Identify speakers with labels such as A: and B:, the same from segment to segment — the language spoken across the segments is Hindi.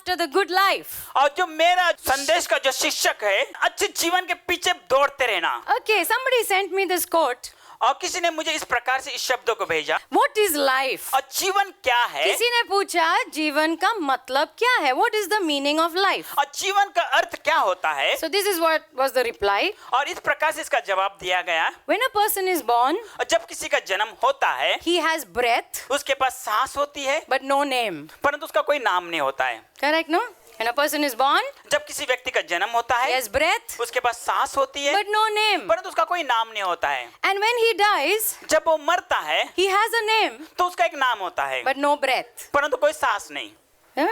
A: after the good life.
B: और जो मेरा संदेश का जो शिक्षक है, अच्छे जीवन के पीछे दौड़ते रहना।
A: Okay, somebody sent me this quote.
B: और किसी ने मुझे इस प्रकार से इस शब्दों को भेजा,
A: What is life?
B: और जीवन क्या है?
A: किसी ने पूछा जीवन का मतलब क्या है? What is the meaning of life?
B: और जीवन का अर्थ क्या होता है?
A: So this is what was the reply.
B: और इस प्रकार से इसका जवाब दिया गया,
A: When a person is born,
B: और जब किसी का जन्म होता है,
A: he has breath
B: उसके पास सांस होती है,
A: but no name.
B: परंतु उसका कोई नाम नहीं होता है।
A: Correct, no? When a person is born,
B: जब किसी व्यक्ति का जन्म होता
A: he
B: है,
A: has breath
B: उसके पास सांस होती है,
A: but no name.
B: परंतु उसका कोई नाम नहीं होता है।
A: And when he dies,
B: जब वो मरता है,
A: he has a name
B: तो उसका एक नाम होता है,
A: but no breath.
B: परंतु कोई सांस नहीं।
A: Huh?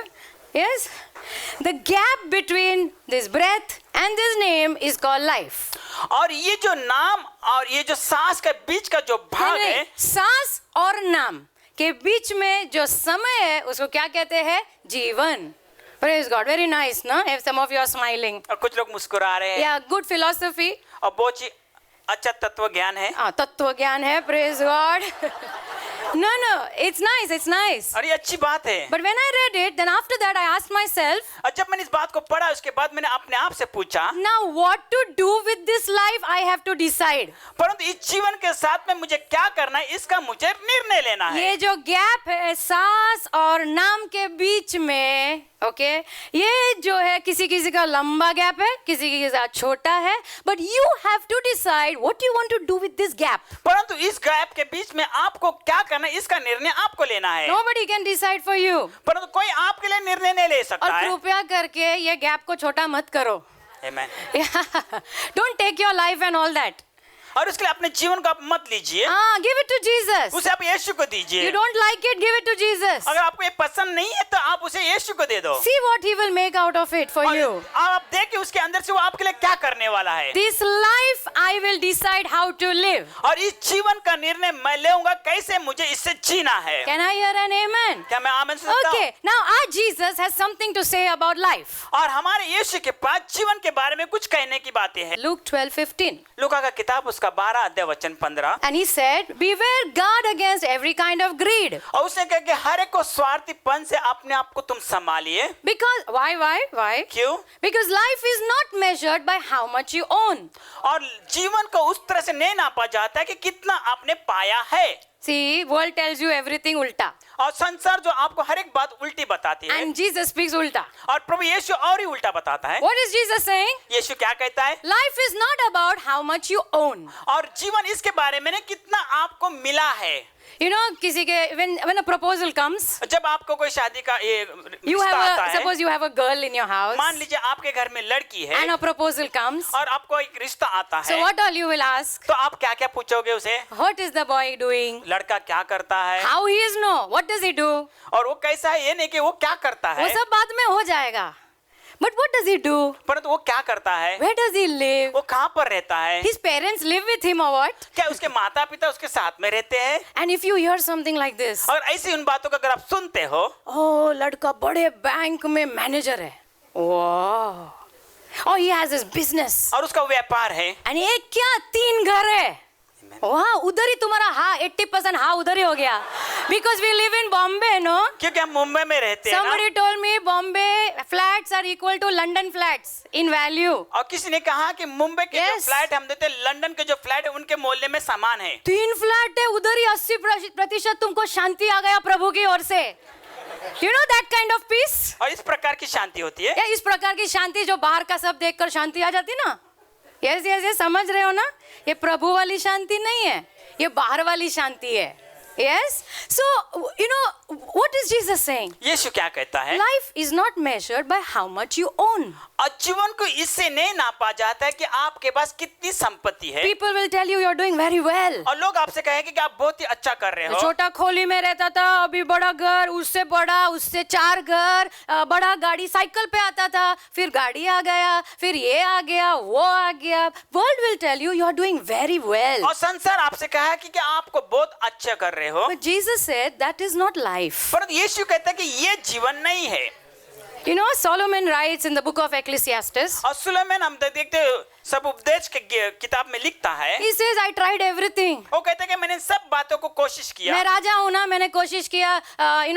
A: Yes? The gap between this breath and this name is called life.
B: और ये जो नाम और ये जो सांस के बीच का जो भाग
A: नहीं,
B: है,
A: सांस और नाम के बीच में जो समय है उसको क्या कहते हैं? जीवन. Praise God. Very nice, no? If some of you are smiling.
B: और कुछ लोग मुस्कुरा रहे हैं,
A: Yeah, good philosophy.
B: और बहुत ही अच्छा तत्व ज्ञान है,
A: तत्व ज्ञान है. Praise God. No, it's nice, it's nice.
B: और ये अच्छी बात है।
A: But when I read it, then after that I asked myself,
B: और जब मैंने इस बात को पढ़ा, उसके बाद मैंने अपने आप से पूछा,
A: now what to do with this life I have to decide.
B: परंतु इस जीवन के साथ में मुझे क्या करना है, इसका मुझे निर्णय लेना है।
A: ये जो गैप है सांस और नाम के बीच में, ओके, ये जो है किसी किसी का लंबा गैप है, किसी के साथ छोटा है, but you have to decide what you want to do with this gap.
B: परंतु इस गैप के बीच में आपको क्या करना है, इसका निर्णय आपको लेना है।
A: Nobody can decide for you.
B: परंतु कोई आपके लिए निर्णय नहीं ले
A: और
B: सकता है।
A: कृपया करके ये गैप को छोटा मत करो.
B: Amen.
A: Don't take your life and all that.
B: और उसके लिए अपने जीवन को आप मत लीजिए,
A: Give it to Jesus.
B: उसे आप यीशु को
A: You
B: दीजिए।
A: don't like it, give it to Jesus.
B: अगर आपको ये पसंद नहीं है तो आप उसे यीशु को दे दो,
A: See what he will make out of it for you.
B: और आप देखिए उसके अंदर से वो आपके लिए क्या करने वाला है।
A: This life I will decide how to live.
B: और इस जीवन का निर्णय मैं लेऊंगा, कैसे मुझे इससे जीना है।
A: Can I hear an amen?
B: क्या मैं आमीन सुन सकता हूं?
A: Okay, now our Jesus has something to say about life.
B: और हमारे यीशु के पास जीवन के बारे में कुछ कहने की बातें हैं।
A: Luke 12:15.
B: लूका का किताब उसका 12 अध्याय वचन 15।
A: And he said, beware guard against every kind of greed.
B: और उसने कहा कि हर एक को स्वार्थीपन से अपने आप को तुम संभालिए।
A: Because, why?
B: क्यों?
A: Because life is not measured by how much you own.
B: और जीवन को उस तरह से नहीं नापा जाता है कि कितना आपने पाया है।
A: See, world tells you everything ulta.
B: और संसार जो आपको हर एक बात उल्टी बताती है,
A: And Jesus speaks ulta.
B: और प्रभु यीशु और ही उल्टा बताता है।
A: What is Jesus saying?
B: यीशु क्या कहता है?
A: Life is not about how much you own.
B: और जीवन इसके बारे में नहीं कितना आपको मिला है।
A: You know, किसी के when a proposal comes,
B: जब आपको कोई शादी का ये
A: you
B: रिश्ता आता
A: have
B: है,
A: suppose you have a girl in your house,
B: मान लीजिए आपके घर में लड़की है
A: and a proposal comes.
B: और आपको एक रिश्ता आता
A: So
B: है,
A: what all you will ask?
B: तो आप क्या क्या पूछोगे उसे?
A: What is the boy doing?
B: लड़का क्या करता है,
A: How he is? No. What does he do?
B: और वो कैसा है, ये नहीं कि वो क्या करता
A: वो
B: है,
A: सब बाद में हो जाएगा. But what does he do?
B: परंतु वो क्या करता है,
A: Where does he live?
B: वो कहाँ पर रहता है,
A: His parents live with him or what?
B: क्या उसके माता पिता उसके साथ में रहते हैं?
A: And if you hear something like this,
B: और ऐसी उन बातों को अगर आप सुनते हो,
A: oh, लड़का बड़े बैंक में मैनेजर है. Wow. Oh, he has his business.
B: और उसका व्यापार है,
A: And एक क्या 3 घर है. वहाँ उधर ही तुम्हारा हाँ 80% हाँ उधर ही हो गया. Because we live in Bombay, no?
B: क्योंकि हम मुंबई में रहते हैं ना।
A: Somebody told me Bombay flats are equal to London flats in value.
B: और किसी ने कहा कि मुंबई के जो
A: Yes.
B: फ्लैट हम देते हैं, लंदन के जो फ्लैट है उनके मूल्य में समान है।
A: 3 फ्लैट है उधर ही 80% तुमको शांति आ गया प्रभु की ओर से. You know that kind of peace?
B: और इस प्रकार की शांति होती है।
A: या इस प्रकार की शांति जो बाहर का सब देखकर शांति आ जाती ना. यस समझ रहे हो ना. ये प्रभु वाली शांति नहीं है, ये बाहर वाली शांति है. Yes. So, you know, what is Jesus saying?
B: यीशु क्या कहता है?
A: Life is not measured by how much you own.
B: और जीवन को इससे नहीं नापा जाता है कि आपके पास कितनी संपत्ति है।
A: People will tell you you're doing very well.
B: और लोग आपसे कहेंगे कि आप बहुत ही अच्छा कर रहे हो।
A: छोटा खोली में रहता था, अभी बड़ा घर, उससे बड़ा, उससे 4 घर, बड़ा गाड़ी, साइकिल पे आता था, फिर गाड़ी आ गया, फिर ये आ गया, वो आ गया. World will tell you you're doing very well.
B: और संसार आपसे कहा है कि आपको बहुत अच्छा कर रहे हो।
A: But Jesus said that is not life.
B: परंतु यीशु कहता है कि ये जीवन नहीं है।
A: You know, Solomon writes in the book of Ecclesiastes,
B: और सुलेमान हम देखते हैं, सब उपदेश के किताब में लिखता है,
A: he says, I tried everything.
B: वो कहते हैं कि मैंने सब बातों को कोशिश किया,
A: मैं राजा हूं ना, मैंने कोशिश किया,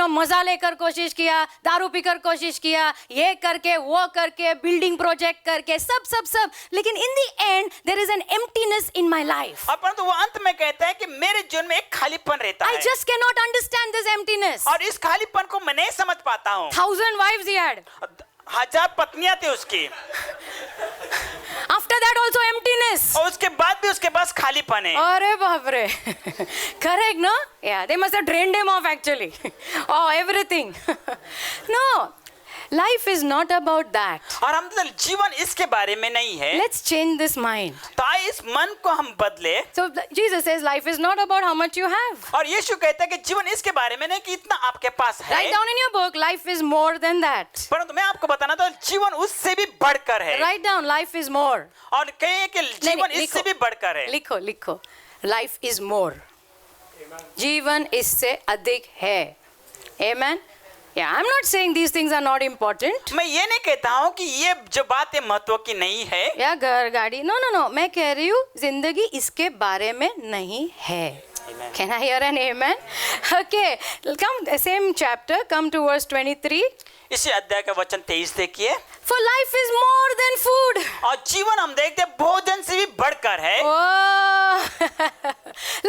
A: मजा लेकर कोशिश किया, दारू पीकर कोशिश किया, ये करके वो करके, बिल्डिंग प्रोजेक्ट करके, सब, लेकिन in the end there is an emptiness in my life.
B: और परंतु वो अंत में कहता है कि मेरे जीवन में एक खालीपन रहता
A: I
B: है,
A: just cannot understand this emptiness.
B: और इस खालीपन को मैं नहीं समझ पाता हूँ.
A: 1,000 wives he had.
B: 1000 पत्नियां थी उसकी,
A: After that also emptiness.
B: और उसके बाद भी उसके पास खालीपन है.
A: अरे बाप रे. Correct, no? Yeah, they must have drained him off actually. Oh, everything. No. Life is not about that.
B: और हम तो जीवन इसके बारे में नहीं है.
A: Let's change this mind.
B: तो इस मन को हम बदले.
A: So Jesus says life is not about how much you have.
B: और यीशु कहता है कि जीवन इसके बारे में नहीं कि इतना आपके पास है.
A: Write down in your book, life is more than that.
B: परंतु मैं आपको बताना तो जीवन उससे भी बढ़कर है.
A: Write down, life is more.
B: और कहे कि जीवन इससे भी बढ़कर है.
A: लिखो. Life is more. जीवन इससे अधिक है. Amen. Yeah, I'm not saying these things are not important.
B: मैं ये नहीं कहता हूँ कि ये जो बातें महत्व की नहीं है.
A: या घर गाड़ी, no, मैं कह रही हूँ जिंदगी इसके बारे में नहीं है.
B: Amen.
A: Can I hear an amen? Okay, come same chapter, come to verse 23.
B: इसी अध्याय का वचन 23 देखिए.
A: For life is more than food.
B: और जीवन हम देखते हैं भोजन से भी बढ़कर है.
A: Oh,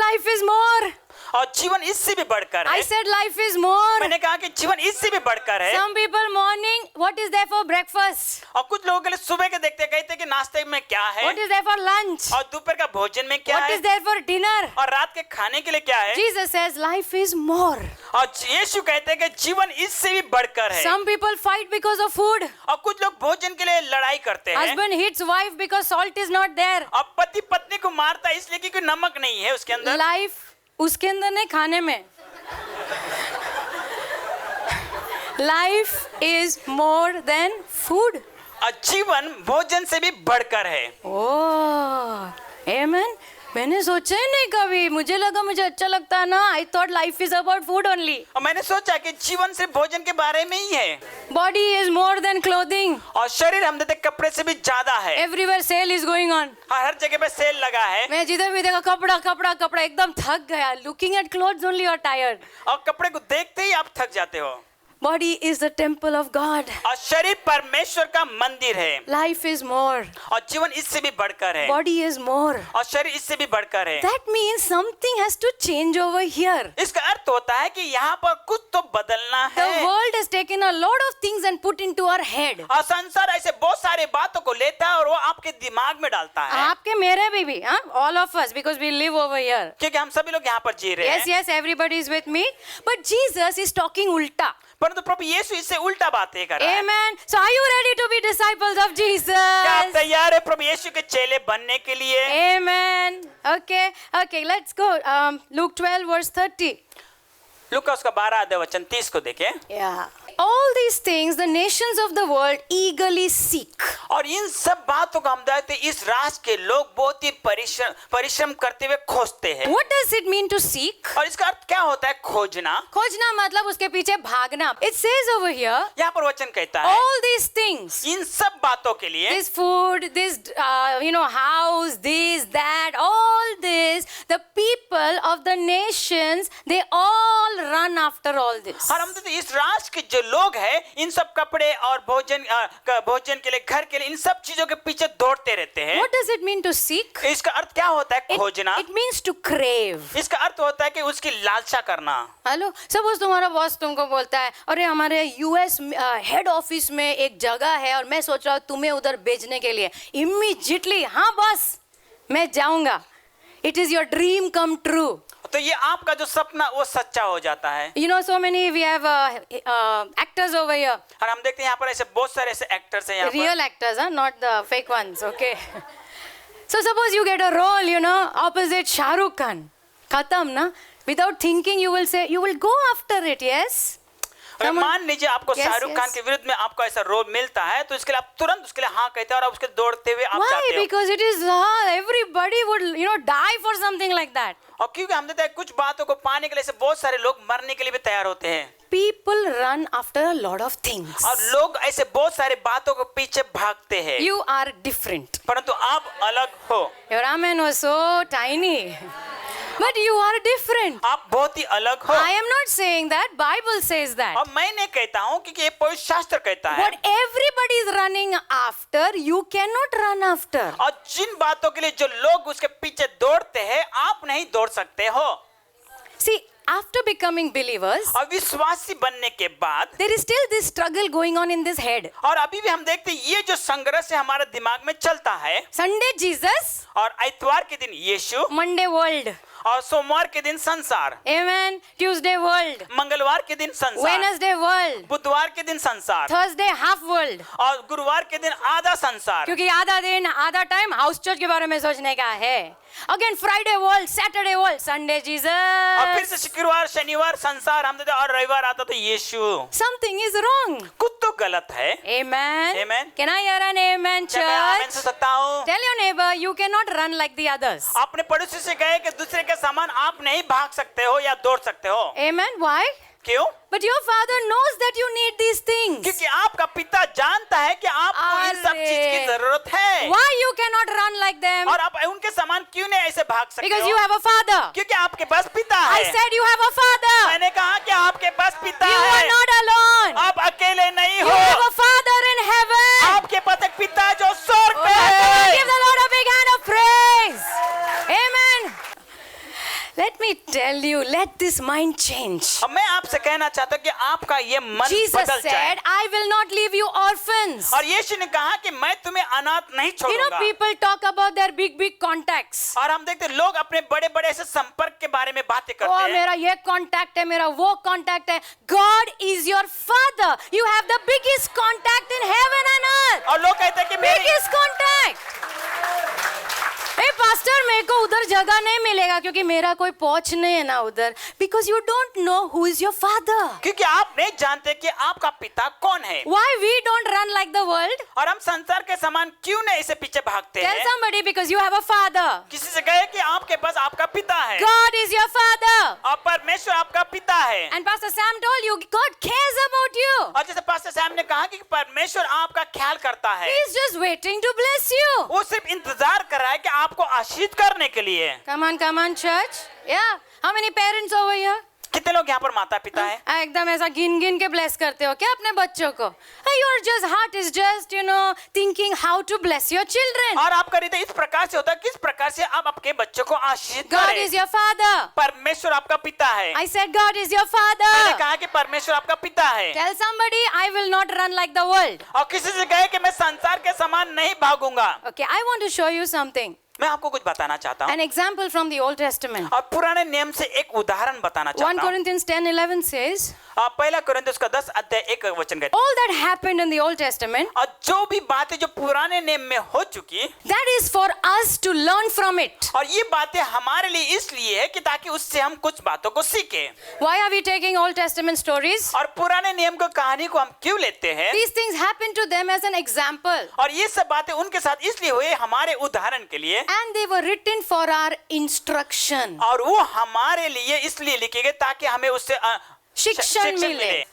A: life is more.
B: और जीवन इससे भी बढ़कर है.
A: I said life is more.
B: मैंने कहा कि जीवन इससे भी बढ़कर है.
A: Some people morning, what is there for breakfast?
B: और कुछ लोगों के लिए सुबह के देखते कहते कि नाश्ते में क्या है,
A: What is there for lunch?
B: और दोपहर का भोजन में क्या
A: What
B: है,
A: is there for dinner?
B: और रात के खाने के लिए क्या है.
A: Jesus says life is more.
B: और यीशु कहते हैं कि जीवन इससे भी बढ़कर है.
A: Some people fight because of food.
B: और कुछ लोग भोजन के लिए लड़ाई करते हैं.
A: Husband hits wife because salt is not there.
B: और पति पत्नी को मारता है इसलिए कि नमक नहीं है उसके अंदर.
A: Life उसके अंदर नहीं, खाने में. Life is more than food.
B: और जीवन भोजन से भी बढ़कर है.
A: Oh, amen. मैंने सोचा ही नहीं कभी, मुझे लगा मुझे अच्छा लगता है ना. I thought life is about food only.
B: और मैंने सोचा कि जीवन सिर्फ भोजन के बारे में ही है.
A: Body is more than clothing.
B: और शरीर हम देखते कपड़े से भी ज्यादा है.
A: Everywhere sale is going on.
B: और हर जगह पे सेल लगा है.
A: मैं जिधर भी देखा कपड़ा, एकदम थक गया. Looking at clothes only you're tired.
B: और कपड़े को देखते ही आप थक जाते हो.
A: Body is the temple of God.
B: और शरीर परमेश्वर का मंदिर है.
A: Life is more.
B: और जीवन इससे भी बढ़कर है.
A: Body is more.
B: और शरीर इससे भी बढ़कर है.
A: That means something has to change over here.
B: इसका अर्थ होता है कि यहाँ पर कुछ तो बदलना
A: The
B: है.
A: world has taken a lot of things and put into our head.
B: और संसार ऐसे बहुत सारे बातों को लेता है और वो आपके दिमाग में डालता है.
A: आपके मेरे भी, हाँ? All of us, because we live over here.
B: क्योंकि हम सभी लोग यहाँ पर जी रहे हैं.
A: Yes, everybody is with me. But Jesus is talking ulta.
B: परंतु प्रभु यीशु इससे उल्टा बातें कर रहा है.
A: Amen. So are you ready to be disciples of
B: क्या आप
A: Jesus?
B: तैयार है प्रभु यीशु के चेले बनने के लिए?
A: Amen. Okay, let's go. Luke 12 verse 30.
B: लूका उसका 12 अध्याय वचन 30 को देखें.
A: Yeah. All these things the nations of the world eagerly seek.
B: और इन सब बातों को हम देखते हैं इस राष्ट्र के लोग बहुत ही परिश्रम करते हुए खोजते हैं.
A: What does it mean to seek?
B: और इसका अर्थ क्या होता है खोजना?
A: खोजना मतलब उसके पीछे भागना. It says over here,
B: यहाँ पर वचन कहता है
A: all these things,
B: इन सब बातों के लिए,
A: this food, this house, this, that, all this, the people of the nations, they all run after all this.
B: और हम तो इस राष्ट्र के जो लोग हैं इन सब कपड़े और भोजन के लिए, घर के लिए, इन सब चीजों के पीछे दौड़ते रहते हैं.
A: What does it mean to seek?
B: इसका अर्थ क्या होता है खोजना?
A: It means to crave.
B: इसका अर्थ होता है कि उसकी लालसा करना.
A: हेलो, सपोज तुम्हारा बॉस तुमको बोलता है अरे हमारे यूएस हेड ऑफिस में एक जगह है और मैं सोच रहा हूँ तुम्हें उधर भेजने के लिए. इमीडिएटली, हाँ बॉस मैं जाऊंगा. It is your dream come true.
B: तो ये आपका जो सपना वो सच्चा हो जाता है.
A: You know, so many we have actors over here.
B: और हम देखते हैं यहाँ पर ऐसे बहुत सारे ऐसे एक्टर्स हैं यहाँ पर.
A: Real actors, huh? Not the fake ones, okay? So suppose you get a role, opposite Shah Rukh Khan. Khatam, na? Without thinking, you will say, you will go after it, yes?
B: अगर मान लीजिए आपको
A: Yes,
B: शाहरुख खान
A: yes.
B: के विरुद्ध में आपको ऐसा रोल मिलता है तो इसके लिए आप तुरंत उसके लिए हाँ कहते हैं और आप उसके दौड़ते हुए आप
A: Why?
B: जाते हो।
A: Because it is everybody would die for something like that.
B: और क्योंकि हम देखते हैं कुछ बातों को पाने के लिए से बहुत सारे लोग मरने के लिए भी तैयार होते हैं
A: People run after a lot of things.
B: और लोग ऐसे बहुत सारे बातों को पीछे भागते हैं,
A: You are different.
B: परंतु आप अलग हो।
A: Your amen was so tiny. But you are different.
B: आप बहुत ही अलग हो।
A: I am not saying that. Bible says that.
B: और मैं नहीं कहता हूँ क्योंकि ये पवित्र शास्त्र कहता है।
A: What everybody is running after, you cannot run after.
B: और जिन बातों के लिए जो लोग उसके पीछे दौड़ते हैं आप नहीं दौड़ सकते हो।
A: See, after becoming believers,
B: और विश्वासी बनने के बाद
A: there is still this struggle going on in this head.
B: और अभी भी हम देखते हैं ये जो संघर्ष है हमारे दिमाग में चलता है।
A: Sunday Jesus,
B: और इतवार के दिन यीशु
A: Monday world.
B: और सोमवार के दिन संसार,
A: Amen. Tuesday world.
B: मंगलवार के दिन संसार,
A: Wednesday world.
B: बुधवार के दिन संसार
A: Thursday half world.
B: और गुरुवार के दिन आधा संसार।
A: क्योंकि आधा दिन आधा टाइम हाउस चर्च के बारे में सोचने का है। Again Friday world, Saturday world, Sunday
B: और फिर
A: Jesus.
B: से शुक्रवार शनिवार संसार हम देते और रविवार आता तो यीशु।
A: Something is wrong.
B: कुछ तो गलत है।
A: Amen.
B: Amen.
A: Can I hear an amen,
B: क्या मैं आमीन सुन
A: church?
B: सकता हूँ?
A: Tell your neighbor you cannot run like the others.
B: अपने पड़ोसी से कहे कि दूसरे के समान आप नहीं भाग सकते हो या दौड़ सकते हो।
A: Amen. Why?
B: क्यों?
A: But your father knows that you need these things.
B: क्योंकि आपका पिता जानता है कि आपको इन सब
A: अरे।
B: चीज की जरूरत है।
A: Why you cannot run like them?
B: और आप उनके समान क्यों नहीं ऐसे भाग सकते
A: Because
B: हो?
A: you have a father.
B: क्योंकि आपके पास पिता
A: I
B: है।
A: said you have a father.
B: मैंने कहा कि आपके पास पिता
A: You are
B: है।
A: not alone.
B: आप अकेले नहीं
A: You have
B: हो।
A: a father in heaven.
B: आपके पास एक पिता जो स्वर्ग
A: Oh,
B: में
A: give
B: है।
A: the Lord a big hand of praise. Amen. Let me tell you, let this mind change.
B: अब मैं आपसे कहना चाहता हूँ कि आपका ये मन
A: Jesus
B: बदल जाए।
A: said, I will not leave you orphans.
B: और यीशु ने कहा कि मैं तुम्हें अनाथ नहीं
A: You know,
B: छोड़ूंगा।
A: people talk about their big contacts.
B: और हम देखते हैं लोग अपने बड़े बड़े ऐसे संपर्क के बारे में बातें करते
A: Oh,
B: हैं।
A: मेरा ये contact है, मेरा वो contact है. God is your father. You have the biggest contact in heaven and earth.
B: और लोग कहते हैं कि मेरी
A: Biggest contact. ए पास्टर मेरे को उधर जगह नहीं मिलेगा क्योंकि मेरा कोई पहुंच नहीं है ना उधर. Because you don't know who is your father.
B: क्योंकि आप नहीं जानते कि आपका पिता कौन है।
A: Why we don't run like the world?
B: और हम संसार के समान क्यों नहीं इसे पीछे भागते
A: Tell
B: हैं?
A: somebody because you have a father.
B: किसी से कहे कि आपके पास आपका पिता है
A: God is your father.
B: और परमेश्वर आपका पिता है।
A: And Pastor Sam told you, God cares about you.
B: और जैसे पास्टर सैम ने कहा कि परमेश्वर आपका ख्याल करता है।
A: He is just waiting to bless you.
B: वो सिर्फ इंतजार कर रहा है कि आपको आशीष करने के लिए।
A: Come on, church. Yeah. How many parents over here?
B: कितने लोग यहाँ पर माता पिता है?
A: एकदम ऐसा गिन के ब्लेस करते हो क्या अपने बच्चों को? Your just heart is just thinking how to bless your children.
B: और आपका हृदय इस प्रकार से होता है किस प्रकार से आप आपके बच्चों को आशीष
A: God
B: करें।
A: is your father.
B: परमेश्वर आपका पिता है।
A: I said God is your
B: मैंने
A: father.
B: कहा कि परमेश्वर आपका पिता है।
A: Tell somebody I will not run like the world.
B: और किसी से कहे कि मैं संसार के समान नहीं भागूंगा।
A: Okay, I want to show you something.
B: मैं आपको कुछ बताना चाहता हूँ
A: An example from the Old Testament.
B: और पुराने नियम से एक उदाहरण बताना
A: 1
B: चाहता हूँ।
A: Corinthians 10:11 says,
B: पहला कोरिन्थियों का 10 अध्याय 1 वचन कहता
A: all that happened in the Old Testament,
B: है, और जो भी बातें जो पुराने नियम में हो चुकी
A: that is for us to learn from it.
B: और ये बातें हमारे लिए इसलिए है कि ताकि उससे हम कुछ बातों को सीखें।
A: Why are we taking Old Testament stories?
B: और पुराने नियम को कहानी को हम क्यों लेते हैं?
A: These things happened to them as an example.
B: और ये सब बातें उनके साथ इसलिए हुए हमारे उदाहरण के लिए
A: And they were written for our instruction.
B: और वो हमारे लिए इसलिए लिखे गए ताकि हमें उससे
A: शिक्षण मिले.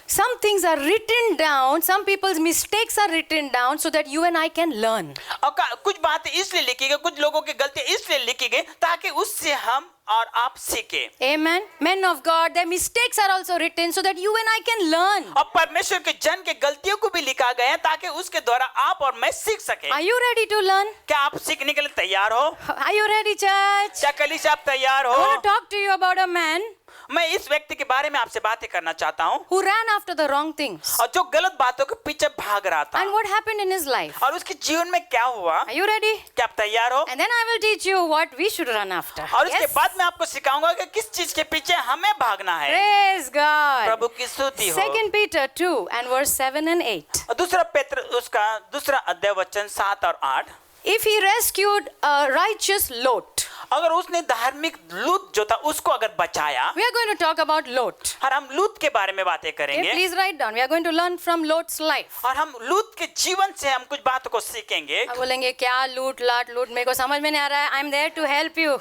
A: Some things are written down, some people's mistakes are written down so that you and I can learn.
B: और कुछ बातें इसलिए लिखी गई, कुछ लोगों की गलतियां इसलिए लिखी गई ताकि उससे हम और आप सीखें।
A: Amen. Men of God, their mistakes are also written so that you and I can learn.
B: और परमेश्वर के जन के गलतियों को भी लिखा गया है ताकि उसके द्वारा आप और मैं सीख सके।
A: Are you ready to learn?
B: क्या आप सीखने के लिए तैयार हो?
A: Are you ready, church?
B: क्या कलीसिया आप तैयार
A: I
B: हो?
A: want to talk to you about a man
B: मैं इस व्यक्ति के बारे में आपसे बातें करना चाहता हूँ
A: who ran after the wrong things.
B: और जो गलत बातों के पीछे भाग रहा था
A: And what happened in his life?
B: और उसके जीवन में क्या हुआ।
A: Are you ready?
B: क्या आप तैयार हो?
A: And then I will teach you what we should run after.
B: और उसके
A: Yes?
B: बाद मैं आपको सिखाऊंगा कि किस चीज के पीछे हमें भागना है।
A: Praise God.
B: प्रभु की स्तुति हो।
A: 2 Peter 2 and verse 7 and 8.
B: और दूसरा पेत्र उसका दूसरा अध्याय वचन 7 और 8।
A: If he rescued a righteous Lot,
B: अगर उसने धार्मिक लूत जो था उसको अगर बचाया,
A: We are going to talk about Lot.
B: और हम लूत के बारे में बातें
A: Okay,
B: करेंगे,
A: please write down. We are going to learn from Lot's life.
B: और हम लूत के जीवन से हम कुछ बातों को सीखेंगे।
A: आप बोलेंगे क्या लूट लाट लूट, मेरे को समझ में नहीं आ रहा है। I am there to help you.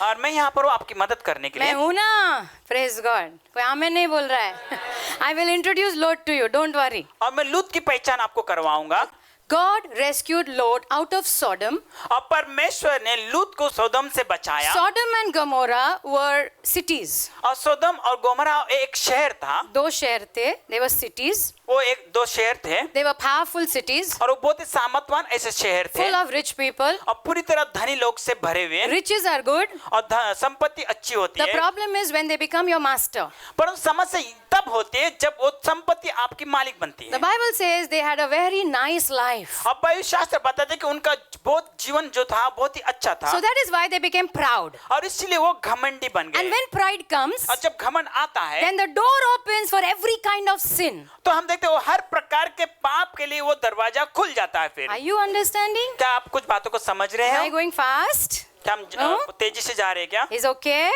B: और मैं यहाँ पर हूँ आपकी मदद करने के
A: मैं
B: लिए।
A: हूँ ना, प्रेज गॉड। कोई आमेन नहीं बोल रहा है। I will introduce Lot to you, don't worry.
B: और मैं लूत की पहचान आपको करवाऊंगा।
A: God rescued Lot out of Sodom.
B: और परमेश्वर ने लूत को सोदम से बचाया।
A: Sodom and Gomorrah were cities.
B: और सोदम और गोमरा एक शहर था,
A: दो शहर थे, they were cities.
B: वो एक दो शहर थे,
A: They were powerful cities,
B: और वो बहुत ही सामर्थवान ऐसे शहर थे,
A: full of rich people.
B: और पूरी तरह धनी लोग से भरे हुए,
A: Riches are good.
B: और संपत्ति अच्छी होती
A: The
B: है।
A: problem is when they become your master.
B: परंतु समस्या तब होती है जब वो संपत्ति आपकी मालिक बनती
A: The
B: है।
A: Bible says they had a very nice life.
B: अब बाइबल शास्त्र बताते हैं कि उनका बहुत जीवन जो था बहुत ही अच्छा था,
A: So that is why they became proud.
B: और इसलिए वो घमंडी बन
A: And
B: गए।
A: when pride comes,
B: और जब घमंड आता है,
A: then the door opens for every kind of sin.
B: तो हम देखते हैं वो हर प्रकार के पाप के लिए वो दरवाजा खुल जाता है। फिर
A: Are you understanding?
B: क्या आप कुछ बातों को समझ रहे
A: Am I
B: हैं?
A: going fast?
B: क्या हम
A: No?
B: तेजी से जा रहे हैं क्या?
A: Is okay?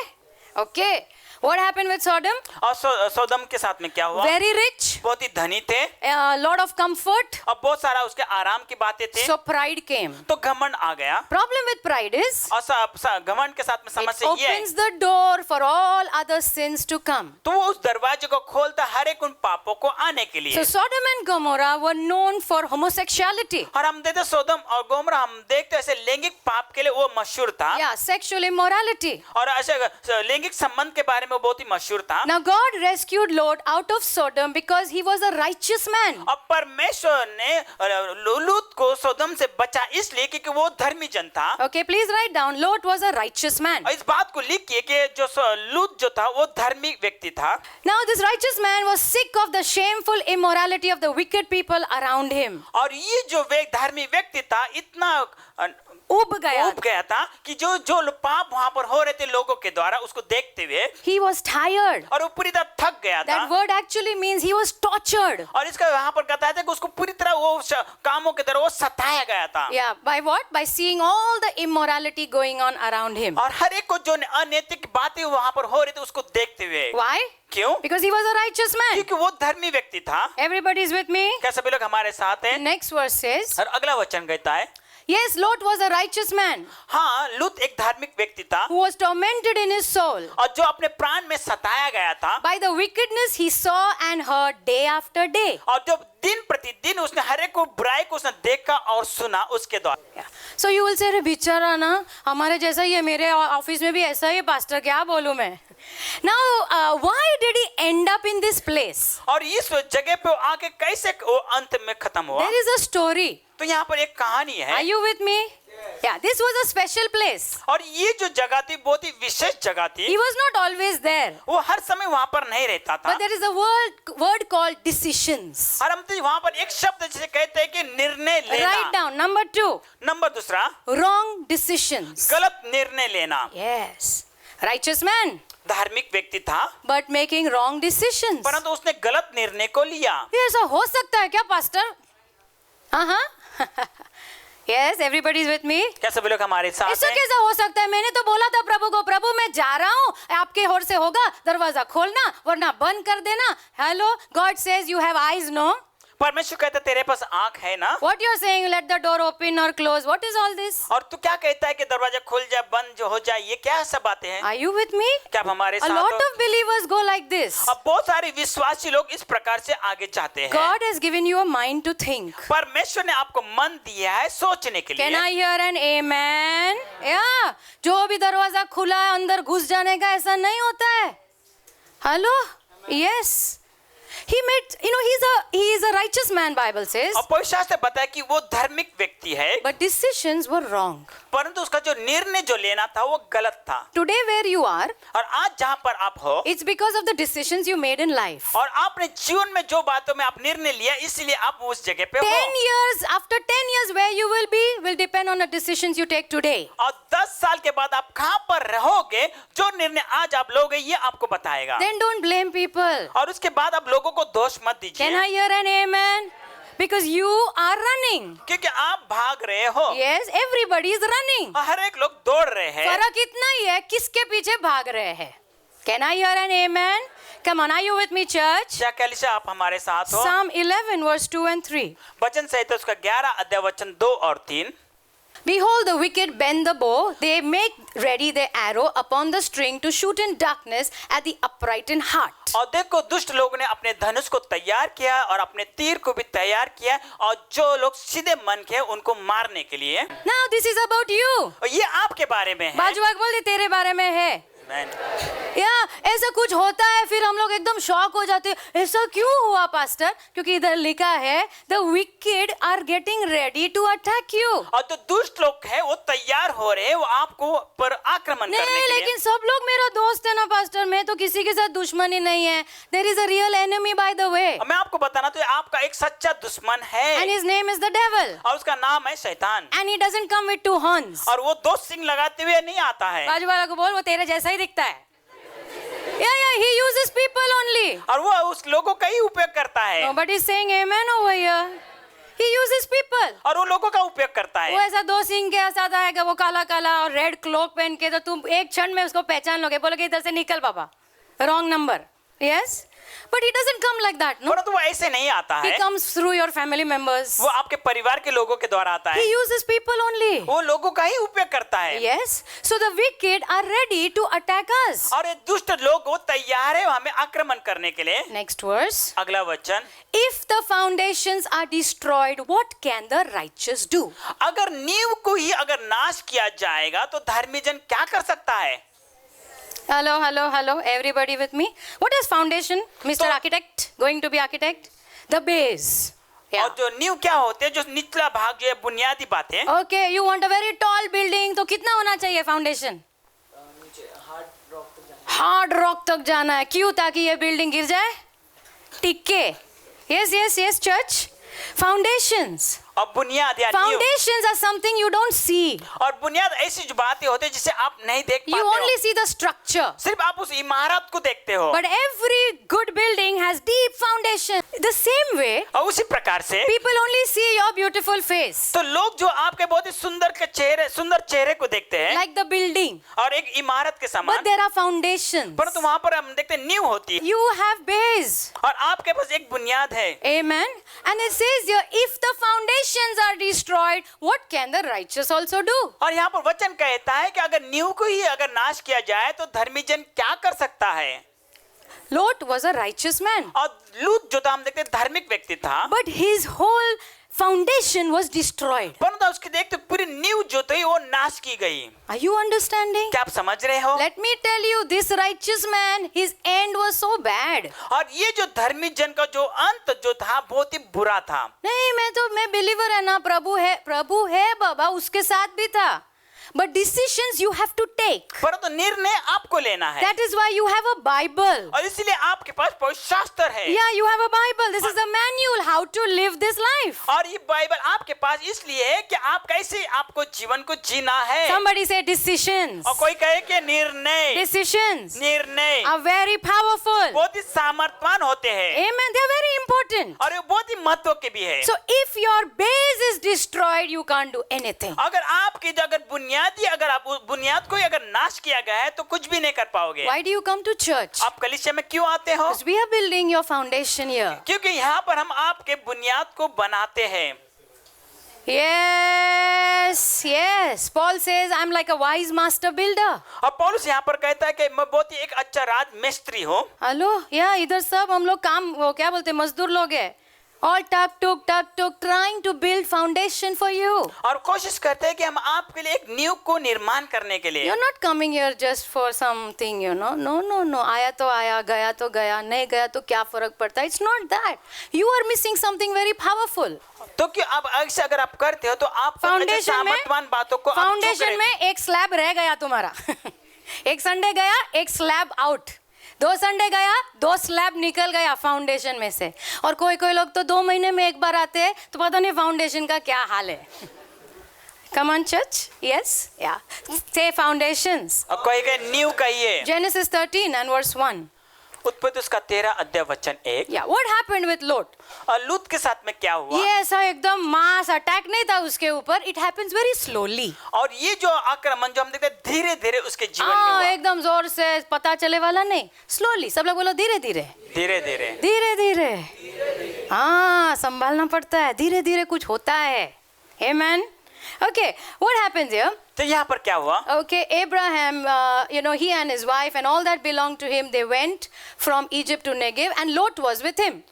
A: Okay. What happened with Sodom?
B: और सोदम के साथ में क्या हुआ?
A: Very rich,
B: बहुत ही धनी थे,
A: a lot of comfort.
B: और बहुत सारा उसके आराम की बातें थे,
A: So pride came.
B: तो घमंड आ गया।
A: Problem with pride is
B: और घमंड के साथ में
A: it
B: समस्या ये है,
A: opens the door for all other sins to come.
B: तो वो उस दरवाजे को खोलता हर एक उन पापों को आने के लिए।
A: So Sodom and Gomorrah were known for homosexuality.
B: और हम देखते सोदम और गोमरा, हम देखते ऐसे लैंगिक पाप के लिए वो मशहूर था,
A: Yeah, sexual immorality.
B: और ऐसे लैंगिक संबंध के बारे में वो बहुत ही मशहूर था।
A: Now God rescued Lot out of Sodom because he was a righteous man.
B: अब परमेश्वर ने लूत को सोदम से बचा इसलिए क्योंकि वो धर्मी जन था।
A: Okay, please write down. Lot was a righteous man.
B: और इस बात को लिखिए कि जो लूत जो था वो धार्मिक व्यक्ति था।
A: Now this righteous man was sick of the shameful immorality of the wicked people around him.
B: और ये जो धार्मिक व्यक्ति था इतना
A: उब गया
B: था कि जो पाप वहां पर हो रहे थे लोगों के द्वारा उसको देखते हुए,
A: He was tired.
B: और वो पूरी तरह थक गया था।
A: That word actually means he was tortured.
B: और इसका वहां पर कहता है कि उसको पूरी तरह वो कामों के द्वारा वो सताया गया था।
A: Yeah, by what? By seeing all the immorality going on around him.
B: और हर एक को जो अनैतिक बातें वहां पर हो रही थी उसको देखते हुए।
A: Why?
B: क्यों?
A: Because he was a righteous man.
B: क्योंकि वो धर्मी व्यक्ति था।
A: Everybody is with me?
B: क्या सभी लोग हमारे साथ हैं?
A: Next verse says,
B: और अगला वचन कहता है,
A: yes, Lot was a righteous man
B: हाँ, लूत एक धार्मिक व्यक्ति था,
A: who was tormented in his soul
B: और जो अपने प्राण में सताया गया था,
A: by the wickedness he saw and heard day after day.
B: और जो दिन प्रतिदिन उसने हर एक को बुराई को उसने देखा और सुना उसके द्वारा।
A: So you will say, अरे बेचारा ना, हमारे जैसा ही है, मेरे ऑफिस में भी ऐसा ही है पास्टर, क्या बोलूं मैं। Now why did he end up in this place?
B: और इस जगह पे वो आके कैसे वो अंत में खत्म हुआ?
A: There is a story.
B: तो यहाँ पर एक कहानी
A: Are
B: है,
A: you with me? Yeah, this was a special place.
B: और ये जो जगह थी बहुत ही विशेष जगह थी।
A: He was not always there.
B: वो हर समय वहां पर नहीं रहता था।
A: But there is a word called decisions.
B: और हम तो वहां पर एक शब्द जिसे कहते हैं कि निर्णय लेना।
A: Write down. Number 2,
B: नंबर दूसरा,
A: wrong decisions.
B: गलत निर्णय लेना।
A: Yes. Righteous man,
B: धार्मिक व्यक्ति था,
A: but making wrong decisions.
B: परंतु उसने गलत निर्णय को लिया।
A: ये ऐसा हो सकता है क्या पास्टर? हाँ Yes, everybody is with me.
B: क्या सभी लोग हमारे साथ
A: ऐसा
B: हैं?
A: कैसा हो सकता है? मैंने तो बोला था प्रभु को, प्रभु मैं जा रहा हूँ, आपके ओर से होगा, दरवाजा खोलना वरना बंद कर देना। Hello, God says you have eyes, no?
B: परमेश्वर कहता है तेरे पास आंख है ना?
A: What you are saying? Let the door open or close? What is all this?
B: और तू क्या कहता है कि दरवाजा खुल जाए बंद जो हो जाए, ये क्या सब बातें हैं?
A: Are you with me?
B: क्या आप हमारे
A: A
B: साथ
A: lot
B: हो?
A: of believers go like this.
B: अब बहुत सारे विश्वासी लोग इस प्रकार से आगे जाते हैं।
A: God has given you a mind to think.
B: परमेश्वर ने आपको मन दिया है सोचने के
A: Can
B: लिए।
A: I hear an amen? Yeah. जो भी दरवाजा खुला है अंदर घुस जाने का ऐसा नहीं होता है। Hello? Yes. He met, he is a righteous man, Bible says.
B: और पवित्र शास्त्र बताया कि वो धार्मिक व्यक्ति है,
A: But decisions were wrong.
B: परंतु उसका जो निर्णय जो लेना था वो गलत था।
A: Today where you are,
B: और आज जहाँ पर आप हो,
A: it's because of the decisions you made in life.
B: और आपने जीवन में जो बातों में आप निर्णय लिया इसलिए आप उस जगह पे
A: 10
B: हो।
A: years, after 10 years where you will be will depend on the decisions you take today.
B: और 10 साल के बाद आप कहाँ पर रहोगे, जो निर्णय आज आप लोगे ये आपको बताएगा।
A: Then don't blame people.
B: और उसके बाद आप लोगों को दोष मत
A: Can
B: दीजिए।
A: I hear an amen? Because you are running.
B: क्योंकि आप भाग रहे हो।
A: Yes, everybody is running.
B: हर एक लोग दौड़ रहे हैं।
A: फर्क इतना ही है किसके पीछे भाग रहे हैं. Can I hear an amen? Come on, are you with me, church?
B: क्या कलीसिया आप हमारे साथ हो?
A: Psalm 11 verse 2 and 3.
B: वचन संहिता उसका 11 अध्याय वचन 2 और 3।
A: Behold, the wicked bend the bow; they make ready their arrow upon the string to shoot in darkness at the upright in heart.
B: और देखो दुष्ट लोगों ने अपने धनुष को तैयार किया और अपने तीर को भी तैयार किया और जो लोग सीधे मन के हैं, उनको मारने के लिए।
A: Now this is about you.
B: और ये आपके बारे में है।
A: बाजू वाले बोल दे तेरे बारे में है।
B: Amen.
A: या ऐसा कुछ होता है फिर हम लोग एकदम शॉक हो जाते हैं, ऐसा क्यों हुआ पास्टर? क्योंकि इधर लिखा है the wicked are getting ready to attack you.
B: और जो दुष्ट लोग हैं वो तैयार हो रहे हैं, वो आपको पर आक्रमण करने
A: नहीं,
B: के लिए।
A: लेकिन सब लोग मेरा दोस्त है ना पास्टर, मैं तो किसी के साथ दुश्मनी नहीं है। There is a real enemy by the way,
B: और मैं आपको बताना तो आपका एक सच्चा दुश्मन है
A: and his name is the devil,
B: और उसका नाम है शैतान।
A: And he doesn't come with two horns.
B: और वो 2 सींग लगाते हुए नहीं आता है।
A: बाजू वाला को बोल वो तेरे जैसा ही दिखता है। Yeah, he uses people only.
B: और वो उस लोगों का ही उपयोग करता है।
A: Nobody is saying amen over here. He uses people.
B: और वो लोगों का उपयोग करता
A: वो
B: है।
A: ऐसा 2 सिंह के साथ आएगा, वो काला काला और रेड क्लोक पहन के, तो तुम एक क्षण में उसको पहचान लोगे, बोलोगे इधर से निकल बाबा, wrong number. Yes, but he doesn't come like that, no.
B: परंतु वो ऐसे नहीं आता
A: He
B: है।
A: comes through your family members.
B: वो आपके परिवार के लोगों के द्वारा आता
A: He
B: है।
A: uses people only.
B: वो लोगों का ही उपयोग करता है।
A: Yes, so the wicked are ready to attack us.
B: और ये दुष्ट लोग वो तैयार है हमें आक्रमण करने के लिए।
A: Next verse.
B: अगला वचन,
A: If the foundations are destroyed, what can the righteous do?
B: अगर नींव को ही अगर नाश किया जाएगा तो धर्मी जन क्या कर सकता है?
A: Hello, hello, hello. Everybody with me? What is foundation, Mr.
B: तो-
A: Architect? Going to be architect? The base.
B: और जो नींव क्या होते हैं, जो निचला भाग जो है बुनियादी बातें।
A: Okay, you want a very tall building, तो कितना होना चाहिए फाउंडेशन? हार्ड रॉक तक जाना है। क्यों? ताकि ये बिल्डिंग गिर जाए, टिके। Yes, yes, yes, church. Foundations.
B: और बुनियाद या नींव।
A: Foundations are something you don't see.
B: और बुनियाद ऐसी जो बातें होती है जिसे आप नहीं देख
A: You
B: पाते
A: only
B: हो।
A: see the structure.
B: सिर्फ आप उस इमारत को देखते हो।
A: But every good building has deep foundation. The same way,
B: और उसी प्रकार से
A: people only see your beautiful face.
B: तो लोग जो आपके बहुत ही सुंदर चेहरे को देखते हैं
A: Like the building.
B: और एक इमारत के
A: But
B: समान,
A: there are foundations.
B: परंतु वहां पर हम देखते हैं नींव होती है
A: You have base.
B: और आपके पास एक बुनियाद है।
A: Amen. And it says here, if the foundations are destroyed, what can the righteous also do?
B: और यहाँ पर वचन कहता है कि अगर नींव को ही अगर नाश किया जाए तो धर्मी जन क्या कर सकता है?
A: Lot was a righteous man,
B: और लूत जो था हम देखते हैं धार्मिक व्यक्ति था,
A: but his whole foundation was destroyed.
B: परंतु उसकी देखते पूरी नींव जो थी वो नाश की गई।
A: Are you understanding?
B: क्या आप समझ रहे हो?
A: Let me tell you, this righteous man, his end was so bad.
B: और ये जो धर्मी जन का जो अंत जो था बहुत ही बुरा था।
A: नहीं, मैं बिलीवर है ना, प्रभु है बाबा, उसके साथ भी था। But decisions you have to take.
B: परंतु निर्णय आपको लेना है।
A: That is why you have a Bible.
B: और इसलिए आपके पास पवित्र शास्त्र है।
A: Yeah, you have a Bible. This is the manual how to live this life.
B: और ये बाइबल आपके पास इसलिए है कि आप कैसे आपको जीवन को जीना है।
A: Somebody say decisions.
B: और कोई कहे कि निर्णय
A: Decisions are very powerful.
B: बहुत ही सामर्थ्यवान होते हैं
A: Amen. They are very important.
B: और ये बहुत ही महत्व के भी है।
A: So if your base is destroyed, you can't do anything.
B: अगर आपकी जो अगर अगर आप उस बुनियाद को ही अगर नाश किया गया है तो कुछ भी नहीं कर पाओगे।
A: Why do you come to church?
B: आप कलीसिया में क्यों आते हो?
A: Because we are building your foundation here.
B: क्योंकि यहाँ पर हम आपके बुनियाद को बनाते हैं।
A: Yes, yes. Paul says, I'm like a wise master builder.
B: और पौलुस यहाँ पर कहता है कि मैं बहुत ही एक अच्छा राज मिस्त्री हूँ।
A: हेलो, या इधर सब हम लोग काम, वो क्या बोलते हैं, मजदूर लोग हैं। All tuck, trying to build foundation for you.
B: और कोशिश करते हैं कि हम आपके लिए एक नींव को निर्माण करने के लिए।
A: You're not coming here just for something, you know. No. आया तो आया, गया तो गया, नहीं गया तो क्या फर्क पड़ता है? It's not that. You are missing something very powerful.
B: तो क्यों अब ऐसे अगर आप करते हो तो आप सामर्थ्यवान बातों को
A: फाउंडेशन में एक स्लैब रह गया तुम्हारा। एक संडे गया, एक स्लैब आउट। 2 संडे गया, 2 स्लैब निकल गया फाउंडेशन में से। और कोई लोग तो 2 महीने में एक बार आते हैं, तो पता नहीं फाउंडेशन का क्या हाल है। Come on church, yes, yeah. Say foundations.
B: और कोई कहे नींव कहिए।
A: Genesis 13 and verse 1.
B: उत्पत्ति उसका 13 अध्याय वचन 1।
A: Yeah, what happened with Lot?
B: और लूत के साथ में क्या हुआ?
A: ये ऐसा एकदम मास अटैक नहीं था उसके ऊपर. It happens very slowly.
B: और ये जो आक्रमण जो हम देखते हैं धीरे धीरे उसके जीवन में
A: हाँ,
B: हुआ।
A: एकदम जोर से पता चले वाला नहीं. Slowly. सब लोग बोलो धीरे धीरे.
B: धीरे धीरे
A: धीरे धीरे. हाँ, संभालना पड़ता है. धीरे धीरे कुछ होता है. Amen. Okay, what happens here?
B: तो यहाँ पर क्या हुआ?
A: Okay, Abraham, he and his wife and all that belonged to him, they went from Egypt to Negev, and Lot was with him.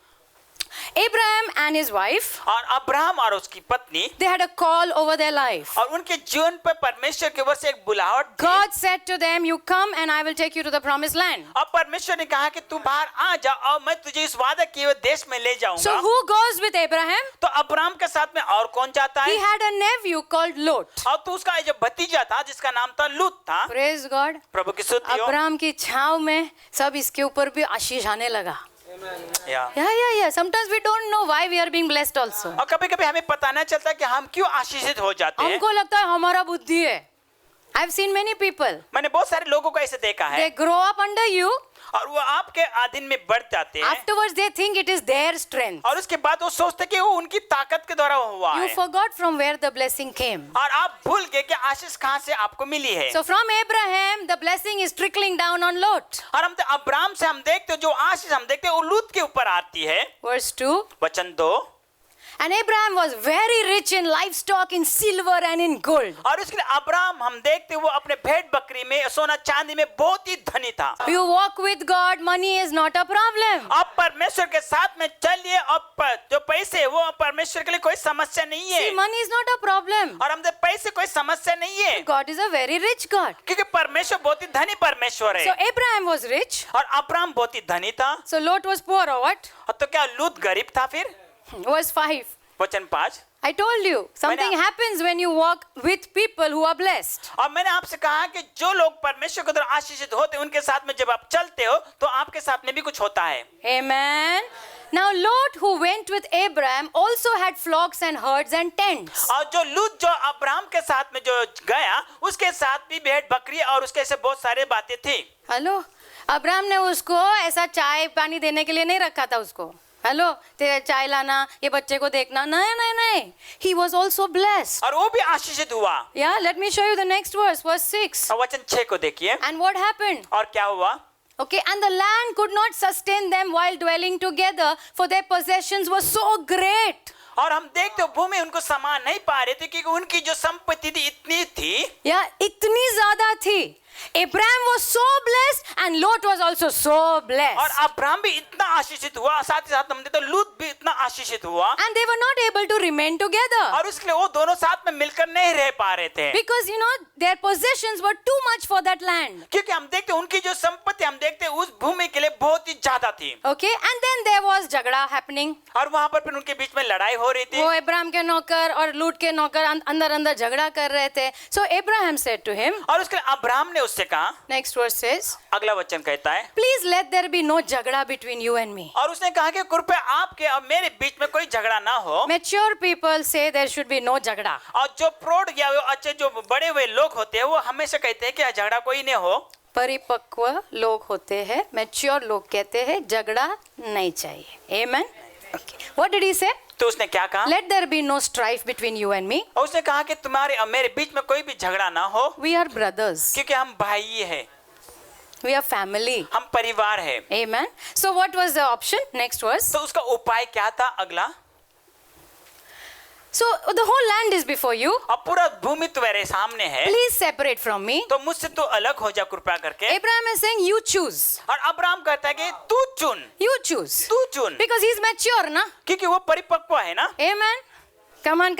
A: Abraham and his wife,
B: और अब्राहम और उसकी पत्नी,
A: they had a call over their life.
B: और उनके जीवन पर परमेश्वर की ओर से एक बुलाहट थी।
A: God said to them, you come and I will take you to the promised land.
B: और परमेश्वर ने कहा कि तू बाहर आ जा और मैं तुझे इस वादा किए हुए देश में ले जाऊंगा।
A: So who goes with Abraham?
B: तो अब्राहम के साथ में और कौन जाता
A: He
B: है?
A: had a nephew called Lot.
B: और तो उसका जो भतीजा था जिसका नाम था लूत था।
A: Praise God.
B: प्रभु की स्तुति हो।
A: अब्राहम की छाव में सब इसके ऊपर भी आशीष आने लगा.
B: या।
A: Yeah. Sometimes we don't know why we are being blessed also.
B: और कभी-कभी हमें पता नहीं चलता कि हम क्यों आशीषित हो जाते हैं।
A: हमको लगता है हमारा बुद्धि है. I've seen many people.
B: मैंने बहुत सारे लोगों को ऐसे देखा है
A: They grow up under you.
B: और वो आपके अधीन में बढ़ जाते हैं।
A: Afterwards, they think it is their strength.
B: और उसके बाद वो सोचते हैं कि वो उनकी ताकत के द्वारा हुआ
A: You
B: है।
A: forgot from where the blessing came.
B: और आप भूल गए कि आशीष कहाँ से आपको मिली है।
A: So from Abraham, the blessing is trickling down on Lot.
B: और हम अब्राहम से हम देखते हैं जो आशीष हम देखते हैं वो लूत के ऊपर आती है।
A: Verse 2.
B: वचन 2।
A: And Abraham was very rich in livestock, in silver and in gold.
B: और इसके लिए अब्राहम हम देखते हैं वो अपने भेड़ बकरी में सोना चांदी में बहुत ही धनी था।
A: You walk with God, money is not a problem.
B: आप परमेश्वर के साथ में चलिए और जो पैसे है वो परमेश्वर के लिए कोई समस्या नहीं है।
A: See, money is not a problem.
B: और हम पैसे कोई समस्या नहीं है
A: God is a very rich God.
B: क्योंकि परमेश्वर बहुत ही धनी परमेश्वर
A: So
B: है।
A: Abraham was rich.
B: और अब्राहम बहुत ही धनी था।
A: So Lot was poor or what?
B: और तो क्या लूत गरीब था फिर?
A: Verse 5.
B: वचन 5।
A: I told you, something happens when you walk with people who are blessed.
B: और मैंने आपसे कहा कि जो लोग परमेश्वर के द्वारा आशीषित होते हैं उनके साथ में जब आप चलते हो तो आपके साथ में भी कुछ होता है।
A: Amen. Now Lot, who went with Abraham, also had flocks and herds and tents.
B: और जो लूत जो अब्राहम के साथ में जो गया उसके साथ भी भेड़ बकरी और उसके ऐसे बहुत सारे बातें थी।
A: हेलो, अब्राहम ने उसको ऐसा चाय पानी देने के लिए नहीं रखा था उसको. हेलो, तेरे चाय लाना, ये बच्चे को देखना, नहीं. He was also blessed.
B: और वो भी आशीषित हुआ।
A: Yeah, let me show you the next verse, verse 6.
B: और वचन 6 को देखिए।
A: And what happened?
B: और क्या हुआ?
A: Okay, and the land could not sustain them while dwelling together, for their possessions were so great.
B: और हम देखते हो भूमि उनको समान नहीं पा रहे थे क्योंकि उनकी जो संपत्ति थी इतनी थी।
A: या इतनी ज्यादा थी। Abraham was so blessed and Lot was also so blessed.
B: और अब्राहम भी इतना आशीषित हुआ, साथ ही साथ हम देखते हैं लूत भी इतना आशीषित हुआ।
A: And they were not able to remain together.
B: और उसके लिए वो दोनों साथ में मिलकर नहीं रह पा रहे थे।
A: Because their possessions were too much for that land.
B: क्योंकि हम देखते हैं उनकी जो संपत्ति हम देखते हैं उस भूमि के लिए बहुत ही ज्यादा थी।
A: Okay, and then there was झगड़ा happening.
B: और वहां पर फिर उनके बीच में लड़ाई हो रही थी।
A: वो अब्राहम के नौकर और लूट के नौकर अंदर झगड़ा कर रहे थे. So Abraham said to him.
B: और उसके लिए अब्राहम ने उससे कहा।
A: Next verse says.
B: अगला वचन कहता है।
A: Please let there be no झगड़ा between you and me.
B: और उसने कहा कि कृपया आपके और मेरे बीच में कोई झगड़ा ना हो।
A: Mature people say there should be no झगड़ा.
B: और जो प्रौढ़ या अच्छे जो बड़े हुए लोग होते हैं वो हमेशा कहते हैं कि झगड़ा कोई नहीं हो।
A: परिपक्व लोग होते हैं, मैच्योर लोग कहते हैं झगड़ा नहीं चाहिए. Amen. Okay. What did he say?
B: तो उसने क्या कहा?
A: Let there be no strife between you and me.
B: और उसने कहा कि तुम्हारे और मेरे बीच में कोई भी झगड़ा ना हो।
A: We are brothers.
B: क्योंकि हम भाई हैं।
A: We are family.
B: हम परिवार हैं।
A: Amen. So what was the option? Next verse.
B: तो उसका उपाय क्या था? अगला।
A: So the whole land is before you.
B: अब पूरा भूमि तुम्हारे सामने है।
A: Please separate from me.
B: तो मुझसे तू अलग हो जा कृपया करके।
A: Abraham is saying you choose.
B: और अब्राहम कहता है कि तू चुन।
A: You choose.
B: तू चुन।
A: Because he is mature, ना?
B: क्योंकि वो परिपक्व है ना।
A: Amen. Come on.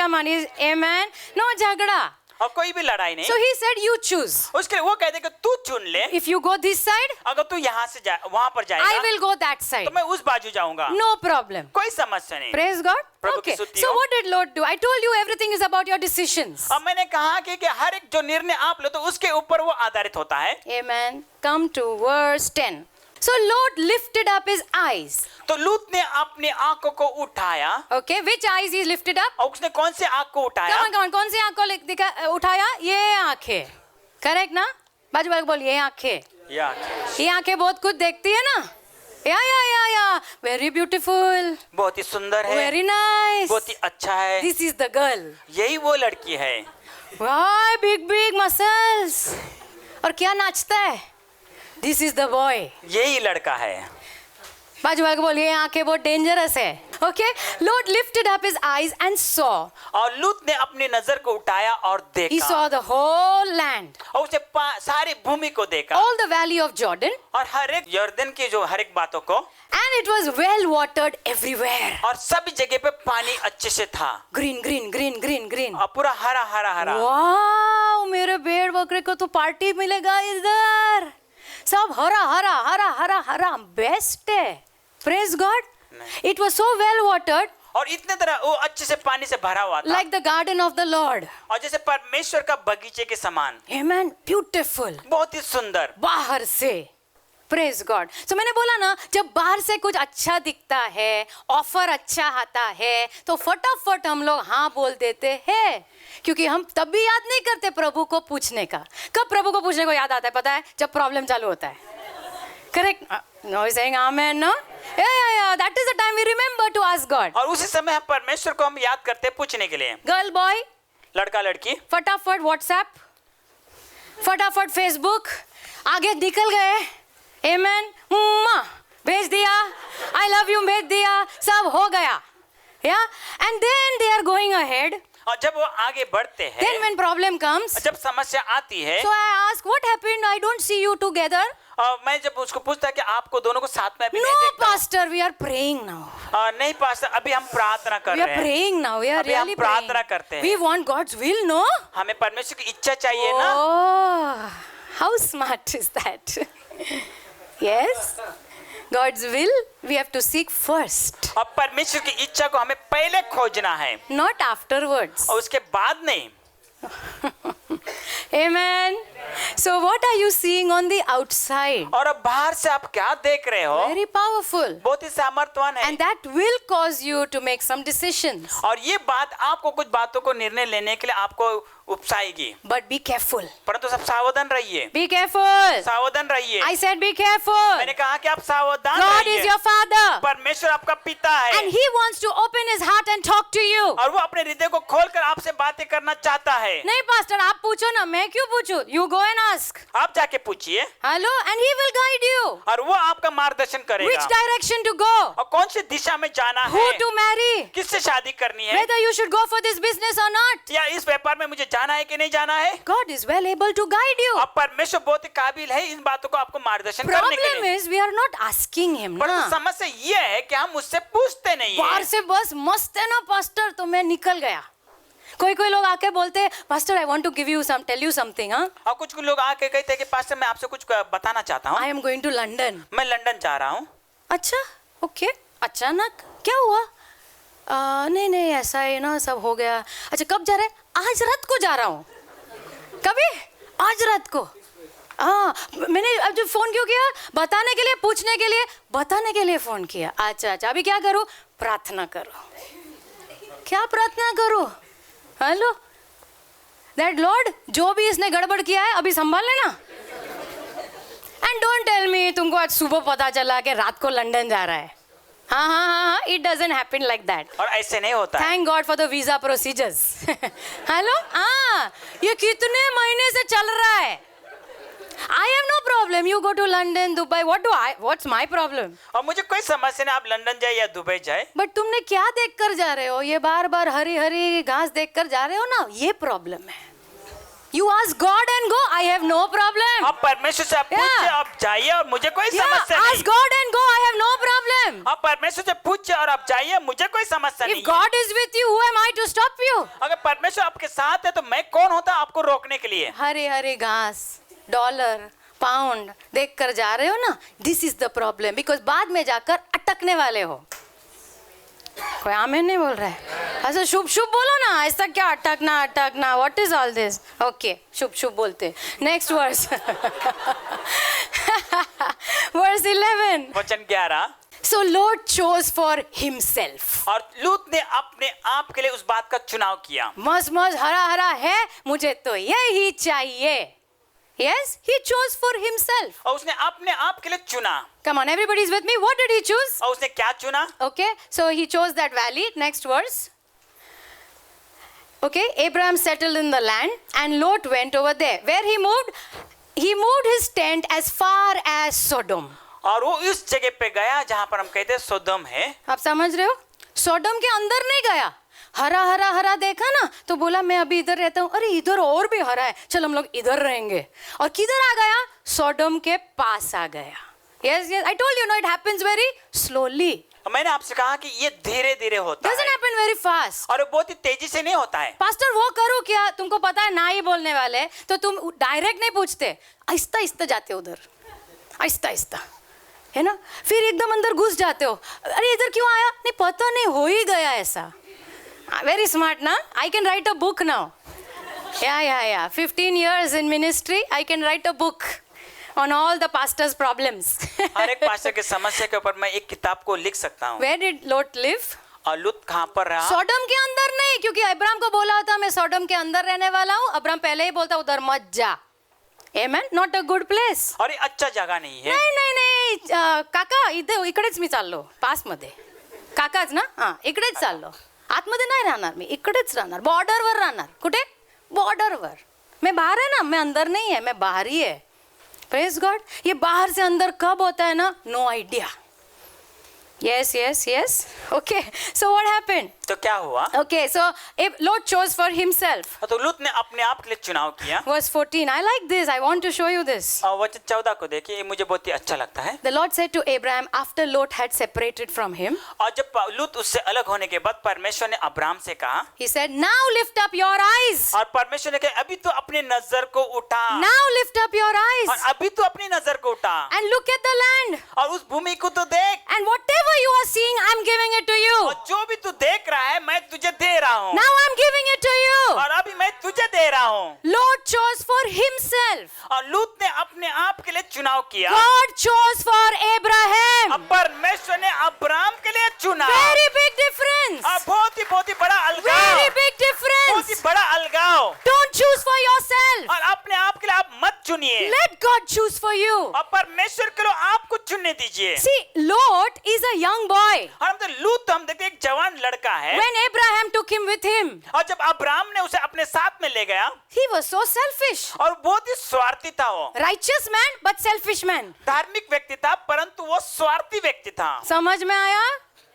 A: Amen. No झगड़ा.
B: और कोई भी लड़ाई नहीं।
A: So he said you choose.
B: उसके वो कहते कि तू चुन ले।
A: If you go this side,
B: अगर तू यहाँ से वहाँ पर जाएगा,
A: I will go that side.
B: तो मैं उस बाजू जाऊंगा।
A: No problem.
B: कोई समस्या नहीं।
A: Praise God.
B: प्रभु की
A: Okay.
B: स्तुति
A: So
B: हो।
A: what did Lot do? I told you everything is about your decisions.
B: अब मैंने कहा कि हर एक जो निर्णय आप लो तो उसके ऊपर वो आधारित होता है।
A: Amen. Come to verse 10. So Lot lifted up his eyes.
B: तो लूत ने अपनी आंखों को उठाया।
A: Okay. Which eyes he lifted up?
B: और उसने कौन से आंख को उठाया?
A: Come on. कौन सी आंख को उठाया? ये आंखें. Correct ना? बाजू बोल ये आंखें.
B: ये
A: ये आंखें बहुत कुछ देखती है ना? या वेरी ब्यूटीफुल,
B: बहुत ही सुंदर है,
A: वेरी नाइस,
B: बहुत ही अच्छा है,
A: दिस इज द गर्ल,
B: यही वो लड़की है।
A: वाह बिग बिग मसल्स, और क्या नाचता है, दिस इज द बॉय।
B: यही लड़का है।
A: बाजू वाले को बोलिए आंखें बहुत डेंजरस है। Okay, Lord lifted up his eyes and saw,
B: और लूत ने अपनी नजर को उठाया और
A: he
B: देखा,
A: saw the whole land,
B: और उसे सारी भूमि को देखा,
A: all the valley of Jordan,
B: और हर एक यर्दन की जो हर एक बातों को,
A: and it was well watered everywhere,
B: और सभी जगह पे पानी अच्छे से था,
A: green green green green green।
B: और पूरा हरा हरा हरा।
A: वाह, मेरे भेड़ बकरे को तो पार्टी मिलेगा इधर, सब हरा हरा हरा हरा हरा, बेस्ट है। Praise God, it was so well watered,
B: और इतने तरह वो अच्छे से पानी से भरा हुआ था,
A: like the garden of the Lord,
B: और जैसे परमेश्वर का बगीचे के समान,
A: आमेन, ब्यूटीफुल,
B: बहुत ही सुंदर।
A: बाहर से। Praise God. सो मैंने बोला ना, जब बाहर से कुछ अच्छा दिखता है, ऑफर अच्छा आता है, तो फटाफट हम लोग हाँ बोल देते हैं, क्योंकि हम तब भी याद नहीं करते प्रभु को पूछने का। कब प्रभु को पूछने को याद आता है पता है? जब प्रॉब्लम चालू होता है। Correct? No saying amen, no? Yeah that is the time we remember to ask God.
B: और उसी समय हम परमेश्वर को हम याद करते हैं पूछने के लिए।
A: गर्ल बॉय,
B: लड़का लड़की,
A: फटाफट व्हाट्सएप, फटाफट फेसबुक, आगे निकल गए। आमेन, भेज दिया, आई लव यू भेज दिया, सब हो गया। Yeah and then they are going ahead,
B: और जब वो आगे बढ़ते हैं,
A: देन व्हेन प्रॉब्लम कम्स,
B: जब समस्या आती है,
A: so I ask what happened, I don't see you together.
B: और मैं जब उसको पूछता कि आपको दोनों को साथ में अभी
A: नो
B: नहीं देखता,
A: pastor, we are praying now,
B: नहीं पास्टर, अभी हम प्रार्थना कर
A: वी आर
B: रहे हैं,
A: प्रेइंग नाउ, वी आर
B: अभी हम
A: रियली
B: प्रार्थना करते हैं।
A: We want God's will, no?
B: हमें परमेश्वर की इच्छा चाहिए ना।
A: Oh, how smart is that? Yes, God's will we have to seek first,
B: और परमेश्वर की इच्छा को हमें पहले खोजना है,
A: not afterwards.
B: और उसके बाद नहीं।
A: Amen. So what are you seeing on the outside?
B: और अब बाहर से आप क्या देख रहे हो?
A: Very powerful.
B: बहुत ही सामर्थ्यवान है,
A: And that will cause you to make some decisions.
B: और ये बात आपको कुछ बातों को निर्णय लेने के लिए आपको उपसाएगी।
A: But be careful.
B: परंतु सब सावधान रहिए,
A: Be careful.
B: सावधान रहिए।
A: I said be careful.
B: मैंने कहा कि आप सावधान
A: God
B: रहिए।
A: is your father.
B: परमेश्वर आपका पिता है,
A: And he wants to open his heart and talk to you.
B: और वो अपने हृदय को खोलकर आपसे बातें करना चाहता है।
A: नहीं पास्टर, आप पूछो ना, मैं क्यों पूछूं? You go and ask.
B: आप जाके पूछिए,
A: Hello, and he will guide you.
B: और वो आपका मार्गदर्शन
A: Which
B: करेगा,
A: direction to go?
B: और कौन सी दिशा में जाना
A: Who
B: है,
A: to marry?
B: किससे शादी करनी है,
A: Whether you should go for this business or not.
B: या इस व्यापार में मुझे जाना है कि नहीं जाना है।
A: God is well able to guide you.
B: अब परमेश्वर बहुत ही काबिल है इन बातों को आपको मार्गदर्शन करने के
A: Problem
B: लिए।
A: is we are not asking him
B: परंतु
A: ना।
B: समस्या ये है कि हम उससे पूछते नहीं
A: बाहर
B: हैं।
A: से बस मस्त है ना पास्टर, तो मैं निकल गया। कोई लोग आके बोलते हैं pastor I want to give you some tell you something. हाँ,
B: और कुछ लोग आके कहते हैं कि पास्टर मैं आपसे कुछ बताना चाहता हूँ,
A: I am going to London.
B: मैं लंदन जा रहा हूँ।
A: अच्छा, ओके, अचानक क्या हुआ? नहीं ऐसा है ना, सब हो गया। अच्छा, कब जा रहे? आज रात को जा रहा हूँ। कभी? आज रात को। हाँ, मैंने अब जो फोन क्यों किया? बताने के लिए, पूछने के लिए, बताने के लिए फोन किया। अच्छा, अभी क्या करूँ? प्रार्थना करो। क्या प्रार्थना करो? हेलो, दैट लॉर्ड, जो भी इसने गड़बड़ किया है अभी संभाल लेना। एंड डोंट टेल मी तुमको आज सुबह पता चला कि रात को लंदन जा रहा है। हाँ, it doesn't happen like that.
B: और ऐसे नहीं होता है।
A: Thank God for the visa procedures. Hello, हाँ, ये कितने महीने से चल रहा है। I have no problem. You go to London, Dubai. What's my problem?
B: और मुझे कोई समस्या नहीं, आप लंदन जाए या दुबई जाए।
A: बट तुमने क्या देखकर जा रहे हो? ये बार बार हरी हरी घास देखकर जा रहे हो ना, ये प्रॉब्लम है। You ask God and go. I have no problem.
B: आप परमेश्वर से आप पूछिए, आप जाइए, और मुझे कोई समस्या
A: Ask
B: नहीं।
A: God and go. I have no problem.
B: आप परमेश्वर से पूछिए और आप जाइए, मुझे कोई समस्या
A: If
B: नहीं है।
A: God is with you, who am I to stop you?
B: अगर परमेश्वर आपके साथ है तो मैं कौन होता आपको रोकने के लिए।
A: हरी हरी घास, डॉलर, पाउंड देखकर जा रहे हो ना, this is the problem. Because बाद में जाकर अटकने वाले हो। कोई आमीन नहीं बोल रहा है? अच्छा, शुभ शुभ बोलो ना, ऐसा क्या अटकना, what is all this? Okay, शुभ शुभ बोलते। Next verse, verse 11।
B: वचन 11।
A: So Lord chose for himself.
B: और लूत ने अपने आप के लिए उस बात का चुनाव किया।
A: मस्त हरा हरा है, मुझे तो यही चाहिए। Yes, he chose for himself.
B: और उसने अपने आप के लिए चुना।
A: Come on, everybody's with me. What did he choose?
B: और उसने क्या चुना?
A: Okay, so he chose that valley. Next verse. Okay, Abraham settled in the land and Lot went over there. Where he moved his tent as far as Sodom.
B: और वो इस जगह पे गया जहां पर हम कहते हैं सोदम है।
A: आप समझ रहे हो? सोडम के अंदर नहीं गया। हरा हरा हरा देखा ना तो बोला मैं अभी इधर रहता हूँ, अरे इधर और भी हरा है, चल हम लोग इधर रहेंगे। और किधर आ गया? सोडम के पास आ गया। Yes, yes, I told you, no, it happens very slowly.
B: मैंने आपसे कहा कि ये धीरे धीरे होता
A: Doesn't
B: है
A: happen very fast.
B: और बहुत ही तेजी से नहीं होता है।
A: पास्टर वो करो क्या? तुमको पता है ना ही बोलने वाले, तो तुम डायरेक्ट नहीं पूछते, आहिस्ता आहिस्ता जाते हो उधर, आहिस्ता आहिस्ता, है ना? फिर एकदम अंदर घुस जाते हो, अरे इधर क्यों आया? नहीं पता नहीं, हो ही गया ऐसा। Very smart ना? I can write a book now. Yeah. 15 years in ministry, I can write a book on all the pastor's problems.
B: हर एक पास्टर की समस्या के ऊपर मैं एक किताब को लिख सकता हूँ।
A: Where did Lot live?
B: और लूत कहाँ पर रहा?
A: सोडम के अंदर नहीं, क्योंकि अब्राहम को बोला होता मैं सोडम के अंदर रहने वाला हूँ। अब्राहम पहले ही बोलता उधर मत जा। Amen? Not a good place.
B: और ये अच्छा जगह नहीं है।
A: नाही काका इकडेच मी चाललो पासमध्ये। काकाच ना? हां, इकडेच चाललो, आतमध्ये नाही राहणार मी, इकडेच राहणार, बॉर्डरवर राहणार। कुठे? बॉर्डरवर। मैं बाहर है ना, मैं अंदर नहीं है, मैं बाहर ही है। Praise God. ये बाहर से अंदर कब होता है ना, no idea. Yes. Okay, so what happened?
B: तो क्या हुआ?
A: Okay, so Lot chose for himself.
B: तो लूत ने अपने आप के लिए चुनाव किया।
A: Verse 14, I like this, I want to show you this.
B: और वचन 14 को देखिए, ये मुझे बहुत ही अच्छा लगता है।
A: The Lord said to Abraham after Lot had separated from him,
B: और जब लूत उससे अलग होने के बाद परमेश्वर ने अब्राम से कहा,
A: he said, now lift up your eyes.
B: और परमेश्वर ने कहा अभी तो अपनी नजर को उठा।
A: Now lift up your eyes
B: और अभी तो अपनी नजर को उठा
A: and look at the land.
B: और उस भूमि को तो देख।
A: And whatever you are seeing, I'm giving it to you.
B: और जो भी तू देख रहा है मैं तुझे दे रहा हूँ।
A: Now I'm giving it to you.
B: और अभी मैं तुझे दे रहा हूँ।
A: Lot chose for himself.
B: और लूत ने अपने आप के लिए चुनाव किया।
A: God chose for Abraham.
B: अब परमेश्वर ने अब्राम के लिए चुना।
A: Very big difference.
B: अब बहुत ही बड़ा अलगाव।
A: Very big
B: बहुत ही
A: difference.
B: बड़ा अलगाव।
A: Don't choose for yourself.
B: और अपने आप के लिए आप मत चुनिए।
A: Let God choose for you.
B: और परमेश्वर के लिए आपको चुनने दीजिए।
A: See, Lot is a young boy.
B: और हम तो लूत हम देखते एक जवान लड़का है।
A: When Abraham took him with him,
B: और जब अब्राम ने उसे अपने साथ में ले गया
A: he was so selfish.
B: और बहुत ही स्वार्थी था वो।
A: Righteous man but selfish man.
B: धार्मिक व्यक्ति था परंतु वो स्वार्थी व्यक्ति था।
A: समझ में आया?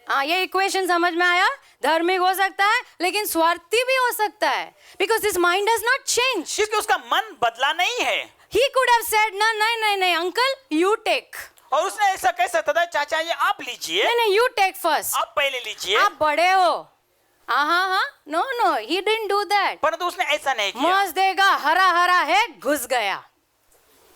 A: हाँ, ये इक्वेशन समझ में आया? धार्मिक हो सकता है लेकिन स्वार्थी भी हो सकता है, because his mind has not changed.
B: क्योंकि उसका मन बदला नहीं है।
A: He could have said, no, नहीं, uncle, you take.
B: और उसने ऐसा कह सकता था, चाचा ये आप लीजिए।
A: नहीं, you take first.
B: आप पहले लीजिए।
A: आप बड़े हो। हाँ, no, he didn't do that.
B: परंतु उसने ऐसा नहीं किया।
A: मौज देगा, हरा हरा है, घुस गया।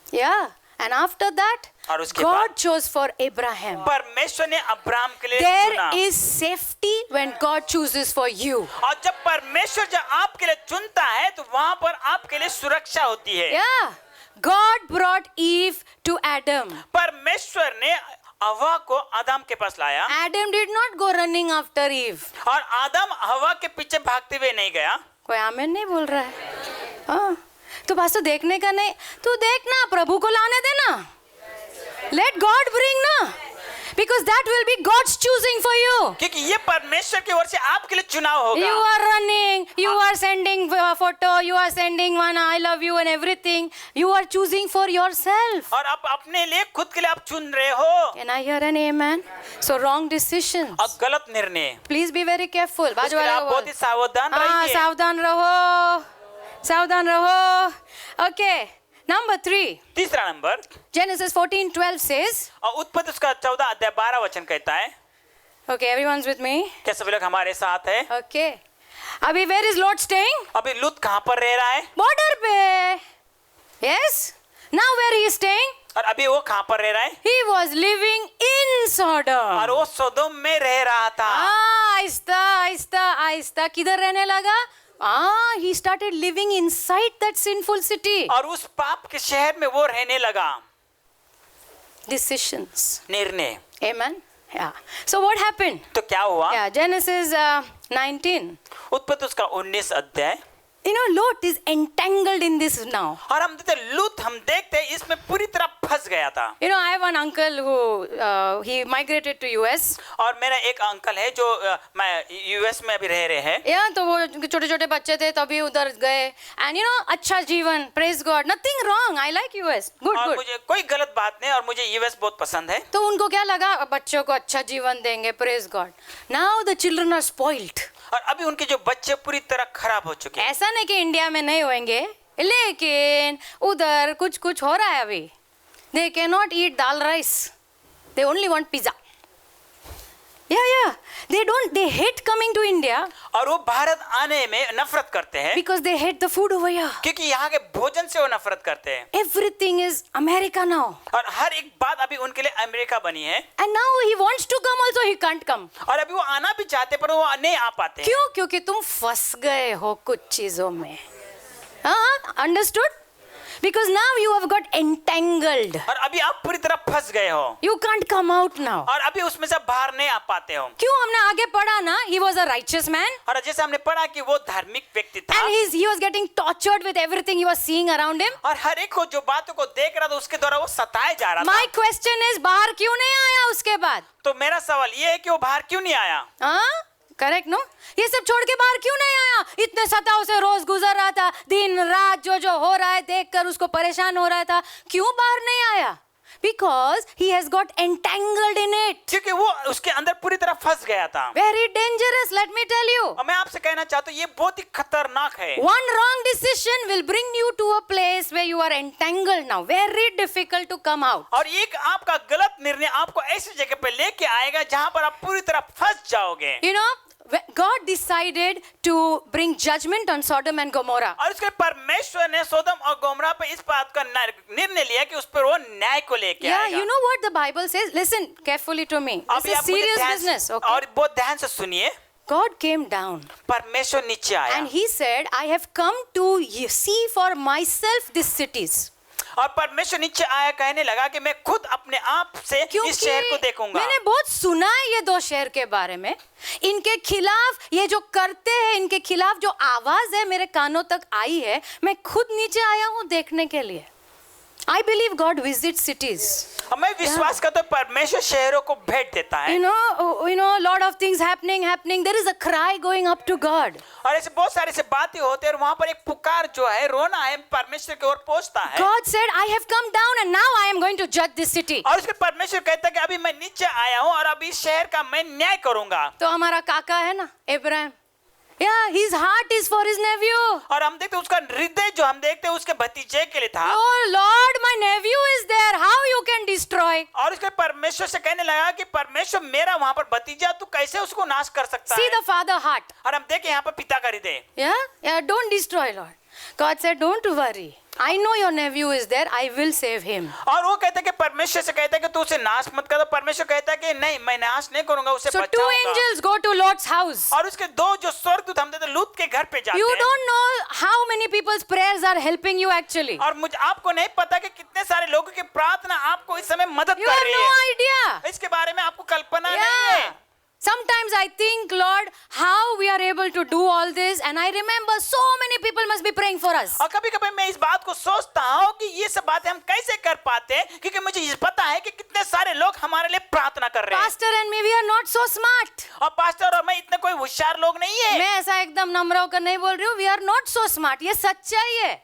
A: Yeah, and after that,
B: और उसके
A: God
B: बाद
A: chose for Abraham.
B: परमेश्वर ने अब्राम के लिए
A: There
B: चुना।
A: is safety when God chooses for you.
B: और जब परमेश्वर जब आपके लिए चुनता है तो वहां पर आपके लिए सुरक्षा होती है।
A: Yeah, God brought Eve to Adam.
B: परमेश्वर ने हवा को आदम के पास लाया।
A: Adam did not go running after Eve.
B: और आदम हवा के पीछे भागते हुए नहीं गया।
A: कोई आमीन नहीं बोल रहा है। हाँ, तो बस तो देखने का नहीं, तू देखना, प्रभु को लाने देना। Let God bring ना, because that will be God's choosing for you.
B: क्योंकि ये परमेश्वर की ओर से आपके लिए चुनाव होगा।
A: You are running, you are sending a photo, you are sending one I love you and everything. You are choosing for yourself.
B: और आप अपने लिए खुद के लिए आप चुन रहे हो।
A: Can I hear an amen? So wrong decisions.
B: और गलत निर्णय।
A: Please be very careful. बाजू
B: उसके लिए
A: वाले
B: आप
A: को
B: बहुत
A: बोल।
B: ही सावधान
A: हाँ,
B: रहिए।
A: सावधान रहो। Okay, number 3.
B: तीसरा नंबर
A: Genesis 14:12 says,
B: और उत्पत्ति उसका 14 अध्याय 12 वचन कहता है।
A: okay, everyone's with me?
B: क्या सभी लोग हमारे साथ है?
A: Okay. अभी where is Lot staying?
B: अभी लूत कहाँ पर रह रहा है?
A: Border पे. Yes. Now where he is staying?
B: और अभी वो कहाँ पर रह रहा है?
A: He was living in Sodom.
B: और वो सोदोम में रह रहा था।
A: आहिस्ता किधर रहने लगा? He started living inside that sinful city.
B: और उस पाप के शहर में वो रहने लगा।
A: Decisions.
B: निर्णय।
A: Amen. Yeah. So what happened?
B: तो क्या हुआ?
A: Yeah, Genesis 19.
B: उत्पत्ति उसका 19 अध्याय
A: Lot is entangled in this now.
B: और हम देखते हैं इसमें पूरी तरह फंस गया था।
A: I have one uncle who he migrated to US.
B: और मेरा एक अंकल है जो मैं यूएस में अभी रह रहे हैं।
A: तो वो छोटे छोटे बच्चे थे तभी उधर गए and अच्छा जीवन, praise God, nothing wrong, I like US, good
B: और
A: good.
B: मुझे कोई गलत बात नहीं और मुझे यूएस बहुत पसंद है।
A: तो उनको क्या लगा बच्चों को अच्छा जीवन देंगे, praise God. Now the children are spoiled.
B: और अभी उनके जो बच्चे पूरी तरह खराब हो चुके हैं।
A: ऐसा नहीं कि इंडिया में नहीं होंगे, लेकिन उधर कुछ कुछ हो रहा है अभी। They cannot eat dal rice. They only want pizza. Yeah. They hate coming to India.
B: और वो भारत आने में नफरत करते हैं।
A: Because they hate the food over here.
B: क्योंकि यहाँ के भोजन से वो नफरत करते हैं।
A: Everything is America now.
B: और हर एक बात अभी उनके लिए अमेरिका बनी है।
A: And now he wants to come also, he can't come.
B: और अभी वो आना भी चाहते पर वो नहीं आ पाते हैं।
A: क्यों? क्योंकि तुम फंस गए हो कुछ चीजों में। Understood? Because now you have got entangled.
B: और अभी आप पूरी तरह फंस गए हो।
A: You can't come out now.
B: और अभी उसमें से बाहर नहीं आ पाते हो।
A: क्यों? हमने आगे पढ़ा ना, he was a righteous man.
B: और जैसे हमने पढ़ा कि वो धार्मिक व्यक्ति था।
A: And he was getting tortured with everything he was seeing around him.
B: और हर एक को जो बातों को देख रहा था उसके द्वारा वो सताया जा रहा था।
A: My question is, बाहर क्यों नहीं आया उसके बाद?
B: तो मेरा सवाल ये है कि वो बाहर क्यों नहीं आया?
A: Correct no? ये सब छोड़ के बाहर क्यों नहीं आया? इतने सताव से रोज गुजर रहा था, दिन रात जो हो रहा है देखकर उसको परेशान हो रहा था। क्यों बाहर नहीं आया? Because he has got entangled in it.
B: क्योंकि वो उसके अंदर पूरी तरह फंस गया था।
A: Very dangerous, let me tell you.
B: और मैं आपसे कहना चाहता हूँ ये बहुत ही खतरनाक है।
A: One wrong decision will bring you to a place where you are entangled now. Very difficult to come out.
B: और एक आपका गलत निर्णय आपको ऐसी जगह पे लेके आएगा जहां पर आप पूरी तरह फंस जाओगे।
A: God decided to bring judgment on Sodom and Gomorrah.
B: और उसके परमेश्वर ने सोदम और गोमरा पे इस बात का निर्णय लिया कि उस पर वो न्याय को लेके आएगा।
A: Yeah, you know what the Bible says? Listen carefully to me. This is serious business. Okay.
B: और बहुत ध्यान से सुनिए।
A: God came down.
B: परमेश्वर नीचे आया।
A: And he said, I have come to see for myself these cities.
B: और परमेश्वर नीचे आया कहने लगा कि मैं खुद अपने आप से इस शहर को देखूंगा।
A: मैंने बहुत सुना है ये दो शहर के बारे में, इनके खिलाफ ये जो करते हैं, इनके खिलाफ जो आवाज है मेरे कानों तक आई है, मैं खुद नीचे आया हूँ देखने के लिए। I believe God visits cities.
B: मैं विश्वास करता हूँ परमेश्वर शहरों को भेंट देता है।
A: You know, lot of things happening. There is a cry going up to God.
B: और ऐसे बहुत सारी से बातें होती है और वहाँ पर एक पुकार जो है, रोना है, परमेश्वर की ओर पहुँचता है।
A: God said, I have come down and now I am going to judge this city.
B: और उसके परमेश्वर कहता है कि अभी मैं नीचे आया हूँ और अभी इस शहर का मैं न्याय करूँगा।
A: तो हमारा काका है ना, Ibrahim, Yeah, his heart is for his nephew.
B: और हम देखते उसका हृदय जो हम देखते उसके भतीजे के लिए था।
A: Oh Lord, my nephew is there. How you can destroy?
B: और उसके परमेश्वर से कहने लगा कि परमेश्वर मेरा वहाँ पर भतीजा, तू कैसे उसको नाश कर सकता है?
A: See the father heart.
B: और हम देखें यहाँ पर पिता का हृदय।
A: Yeah, don't destroy, Lord. God said, don't worry. I know your nephew is there. I will save him.
B: और वो कहता है कि परमेश्वर से कहता है कि तू उसे नाश मत कर। तो परमेश्वर कहता है कि नहीं, मैं नाश नहीं करूंगा, उसे
A: So
B: बचाऊंगा।
A: 2 angels go to Lot's house.
B: और उसके दो जो स्वर्गदूत हम देते लूत के घर पे जाते
A: You
B: हैं।
A: don't know how many people's prayers are helping you actually.
B: और मुझे आपको नहीं पता कि कितने सारे लोगों की प्रार्थना आपको इस समय मदद
A: You
B: कर
A: have
B: रही
A: no
B: है।
A: idea.
B: इसके बारे में आपको कल्पना नहीं है।
A: Sometimes I think, Lord, how we are able to do all this, and I remember so many people must be praying for us.
B: और कभी-कभी मैं इस बात को सोचता हूँ कि ये सब बातें हम कैसे कर पाते हैं, क्योंकि मुझे ये पता है कि कितने सारे लोग हमारे लिए प्रार्थना कर रहे हैं।
A: Pastor and me, we are not so smart.
B: और पास्टर और मैं इतने कोई होशियार लोग नहीं है।
A: मैं ऐसा एकदम नम्र होकर नहीं बोल रही हूँ, we are not so smart. ये सच्चाई है।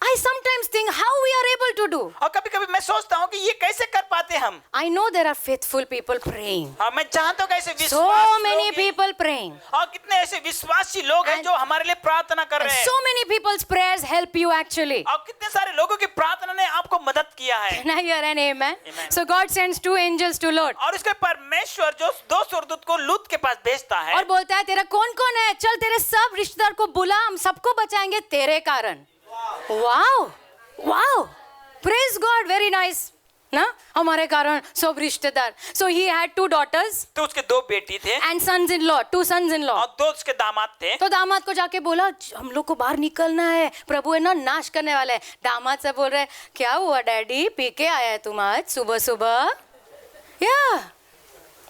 A: I sometimes think how we are able to do.
B: और कभी-कभी मैं सोचता हूँ कि ये कैसे कर पाते हम।
A: I know there are faithful people praying.
B: और मैं जानता हूँ कैसे
A: So
B: विश्वासी
A: many
B: लोग हैं।
A: people praying.
B: और कितने ऐसे विश्वासी लोग हैं जो हमारे लिए प्रार्थना कर
A: And
B: रहे हैं।
A: so many people's prayers help you actually.
B: और कितने सारे लोगों की प्रार्थना ने आपको मदद किया है।
A: Can I hear an amen?
B: Amen.
A: So God sends 2 angels to Lot.
B: और उसके परमेश्वर जो दो स्वर्गदूत को लूत के पास भेजता है
A: और बोलता है तेरा कौन कौन है, चल तेरे सब रिश्तेदार को बुला, हम सबको बचाएंगे तेरे कारण। Wow wow, praise God, very nice ना, हमारे कारण सब रिश्तेदार। सो ही हैड 2 daughters
B: तो उसके 2 बेटी थे
A: and sons in law, 2 sons in law.
B: और 2 उसके दामाद थे।
A: तो दामाद को जाके बोला हम लोग को बाहर निकलना है, प्रभु है ना नाश करने वाला है। दामाद से बोल रहे क्या हुआ डैडी, पी के आया है तुम आज सुबह सुबह? या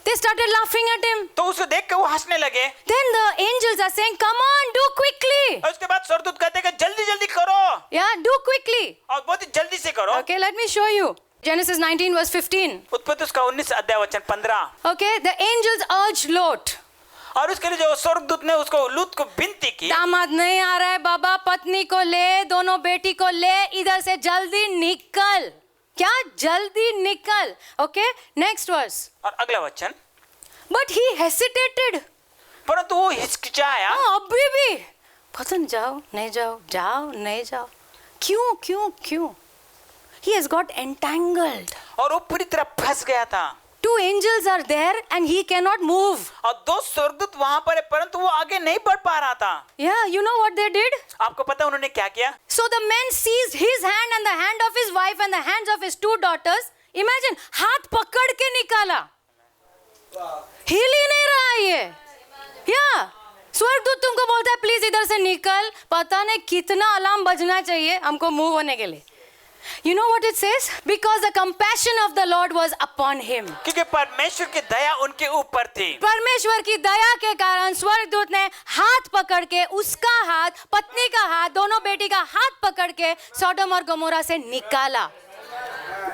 A: They started laughing at him.
B: तो उसको देख के वो हंसने लगे।
A: Then the angels are saying, come on, do quickly.
B: और उसके बाद स्वर्गदूत कहते हैं कि जल्दी जल्दी करो
A: Yeah, do quickly.
B: और बहुत ही जल्दी से करो।
A: Okay, let me show you. Genesis 19 verse 15.
B: उत्पत्ति उसका 19 अध्याय वचन 15।
A: Okay, the angels urged Lot.
B: और उसके लिए जो स्वर्गदूत ने उसको लूत को विनती की,
A: दामाद नहीं आ रहा है बाबा, पत्नी को ले, दोनों बेटी को ले, इधर से जल्दी निकल। क्या जल्दी निकल? Okay, next verse.
B: और अगला वचन,
A: But he hesitated.
B: परंतु वो हिचकिचाया।
A: हाँ, अभी भी पता नहीं, जाओ नहीं जाओ, जाओ नहीं जाओ, क्यों क्यों क्यों? He has got entangled.
B: और वो पूरी तरह फंस गया था।
A: 2 angels are there and he cannot move.
B: और 2 स्वर्गदूत वहां पर है परंतु वो आगे नहीं बढ़ पा रहा था।
A: Yeah, you know what they did?
B: आपको पता है उन्होंने क्या किया?
A: So the men seized his hand and the hand of his wife and the hands of his 2 daughters. Imagine, हाथ पकड़ के निकाला। हिल ही नहीं रहा ये। Yeah, स्वर्गदूत तुमको बोलता है प्लीज इधर से निकल, पता नहीं कितना अलार्म बजना चाहिए हमको मूव होने के लिए। You know what it says? Because the compassion of the Lord was upon him.
B: क्योंकि परमेश्वर की दया उनके ऊपर थी।
A: परमेश्वर की दया के कारण स्वर्गदूत ने हाथ पकड़ के, उसका हाथ, पत्नी का हाथ, दोनों बेटी का हाथ पकड़ के सोडोम और गमोरा से निकाला।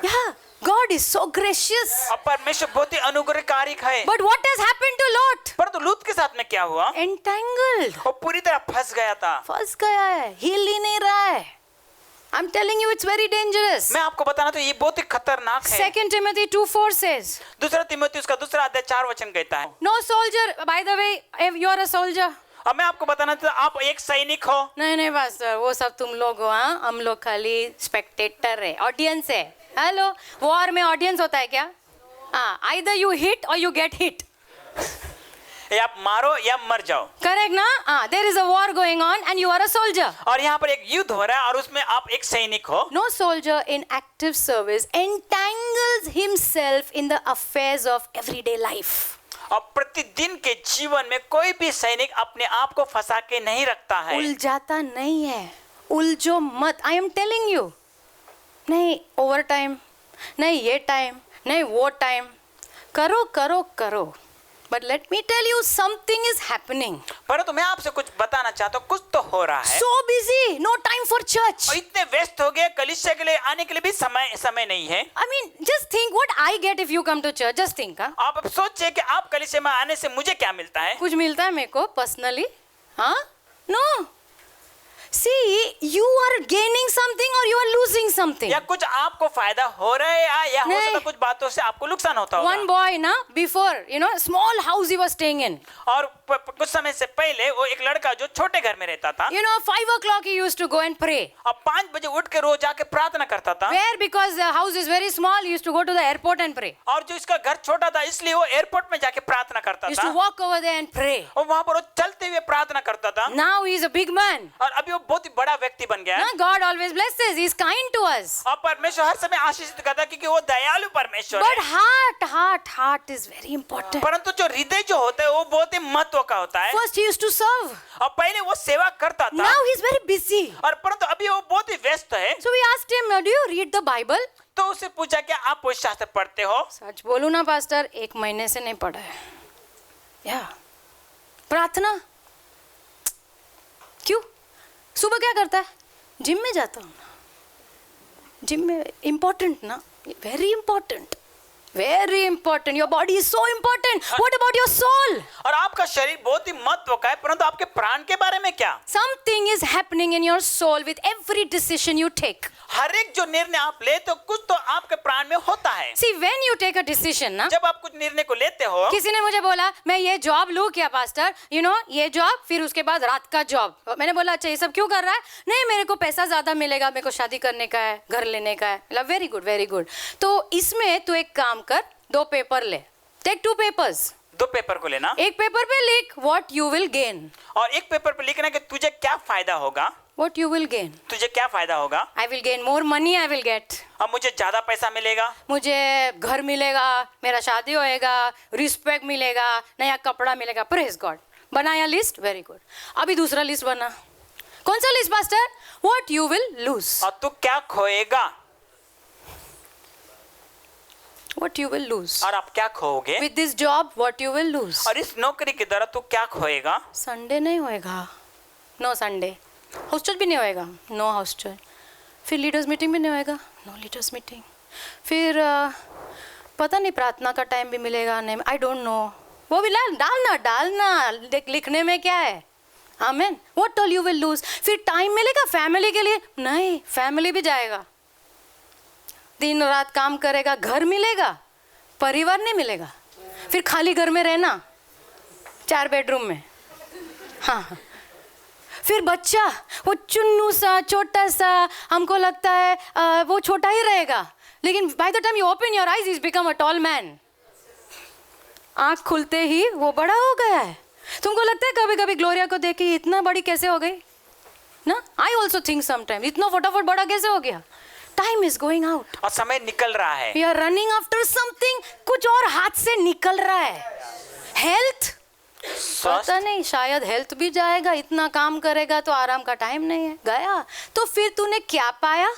A: Yeah, God is so gracious.
B: और परमेश्वर बहुत ही अनुग्रहकारी है।
A: But what has happened to Lot?
B: परंतु लूत के साथ में क्या हुआ?
A: Entangled.
B: वो पूरी तरह फंस गया था।
A: फंस गया है, हिल ही नहीं रहा है। I'm telling you, it's very dangerous.
B: मैं आपको बताना तो ये बहुत ही खतरनाक है।
A: 2 Timothy 2:4 says,
B: दूसरा तीमुथियुस का 2 अध्याय 4 वचन कहता है।
A: No soldier, by the way, if you are a soldier.
B: अब मैं आपको बताना तो आप एक सैनिक हो।
A: नहीं पास्टर, वो सब तुम लोग हो, हाँ, हम लोग खाली स्पेक्टेटर है, ऑडियंस है। हेलो, वॉर में ऑडियंस होता है क्या? हाँ, either you hit or you get hit.
B: या आप मारो या मर जाओ।
A: करेक्ट ना? हाँ, there is a war going on and you are a soldier.
B: और यहाँ पर एक युद्ध हो रहा है और उसमें आप एक सैनिक हो।
A: No soldier in active service entangles himself in the affairs of everyday life.
B: और प्रतिदिन के जीवन में कोई भी सैनिक अपने आप को फंसा के नहीं रखता है।
A: उलझाता नहीं है, उलझो मत। I am telling you. नहीं ओवर टाइम, नहीं ये टाइम, नहीं वो टाइम, करो करो करो। But let me tell you, something is happening.
B: परंतु मैं आपसे कुछ बताना चाहता हूँ, कुछ तो हो रहा है।
A: So busy, no time for church.
B: और इतने व्यस्त हो गए, कलीसिया के लिए आने के लिए भी समय नहीं है।
A: I mean, just think what I get if you come to church. Just think, हाँ?
B: आप अब सोचिए कि आप कलीसिया में आने से मुझे क्या मिलता है?
A: कुछ मिलता है मेरे को पर्सनली? हाँ? No. See, you are gaining something or you are losing something.
B: या कुछ आपको फायदा हो रहा है या हो
A: नहीं।
B: सकता कुछ बातों से आपको नुकसान होता होगा।
A: One boy, ना, before, small house he was staying in.
B: और कुछ समय से पहले वो एक लड़का जो छोटे घर में रहता था।
A: 5 o'clock he used to go and pray.
B: अब 5 बजे उठ के रोज जाके प्रार्थना करता था।
A: Where? Because the house is very small, he used to go to the airport and pray.
B: और जो इसका घर छोटा था इसलिए वो एयरपोर्ट में जाके प्रार्थना करता
A: He used to
B: था।
A: walk over there and pray.
B: और वहाँ पर वो चलते हुए प्रार्थना करता था।
A: Now he is a big man.
B: और अभी वो बहुत ही बड़ा व्यक्ति बन गया है।
A: God always blesses. He is kind to us.
B: और परमेश्वर हर समय आशीषित करता है क्योंकि वो दयालु परमेश्वर
A: But
B: है।
A: heart is very important.
B: परंतु जो हृदय जो होता है वो बहुत ही महत्व का होता है।
A: First he used to serve.
B: और पहले वो सेवा करता था।
A: Now he is very busy.
B: और परंतु अभी वो बहुत ही व्यस्त है।
A: So we asked him, do you read the Bible?
B: तो उससे पूछा क्या आप पवित्र शास्त्र पढ़ते हो?
A: सच बोलूं ना पास्टर, 1 महीने से नहीं पढ़ा है। या प्रार्थना क्यों? सुबह क्या करता है? जिम में जाता हूँ ना। जिम में इम्पोर्टेंट ना, very important, very important. Your body is so important. What about your soul?
B: और आपका शरीर बहुत ही महत्व का है परंतु आपके प्राण के बारे में क्या?
A: Something is happening in your soul with every decision you take.
B: हर एक जो निर्णय आप ले तो कुछ तो आपके प्राण में होता है।
A: See, when you take a decision ना,
B: जब आप कुछ निर्णय को लेते हो,
A: किसी ने मुझे बोला मैं ये जॉब लूं क्या पास्टर, ये जॉब, फिर उसके बाद रात का जॉब। मैंने बोला अच्छा ये सब क्यों कर रहा है? नहीं मेरे को पैसा ज्यादा मिलेगा, मेरे को शादी करने का है, घर लेने का है। मतलब वेरी गुड वेरी गुड। तो इसमें तू एक काम कर, 2 पेपर ले, टेक 2 पेपर्स।
B: 2 पेपर को लेना,
A: एक पेपर पे लिख व्हाट यू विल गेन,
B: और एक पेपर पे लिखना कि तुझे क्या फायदा होगा।
A: What you will gain.
B: तुझे क्या फायदा होगा?
A: I will gain more money, I will get,
B: अब मुझे ज्यादा पैसा मिलेगा,
A: मुझे घर मिलेगा, मेरा शादी होएगा, रिस्पेक्ट मिलेगा, नया कपड़ा मिलेगा। Praise God. बनाया लिस्ट, वेरी गुड। अभी दूसरा लिस्ट बना। कौन सा list pastor? What you will lose.
B: और तू क्या खोएगा।
A: what you will lose.
B: और आप क्या खोओगे,
A: With this job, what you will lose.
B: और इस नौकरी के द्वारा तू क्या खोएगा।
A: संडे नहीं होएगा, नो संडे। हॉस्टल भी नहीं होएगा, नो हॉस्टल। फिर लीडर्स मीटिंग भी नहीं होएगा, नो लीडर्स मीटिंग। फिर पता नहीं प्रार्थना का टाइम भी मिलेगा नहीं, आई डोंट नो। वो भी डालना लिखने में क्या है। आमीन। What all you will lose. फिर टाइम मिलेगा फैमिली के लिए, नहीं, फैमिली भी जाएगा। दिन रात काम करेगा, घर मिलेगा, परिवार नहीं मिलेगा। फिर खाली घर में रहना, 4 बेडरूम में। हाँ, फिर बच्चा वो चुन्नू सा छोटा सा, हमको लगता है वो छोटा ही रहेगा, लेकिन by the time you open your eyes, is become a tall man. आँख खुलते ही वो बड़ा हो गया है। तुमको लगता है कभी कभी ग्लोरिया को देख के इतना बड़ी कैसे हो गई ना? आई ऑल्सो थिंक समटाइम इतना फटाफट बड़ा कैसे हो गया। टाइम इज गोइंग आउट,
B: और समय निकल रहा है।
A: We are running after something, कुछ और हाथ से निकल रहा है। हेल्थ, पता नहीं, शायद हेल्थ भी जाएगा। इतना काम करेगा तो आराम का टाइम नहीं है, गया। तो फिर तूने क्या पाया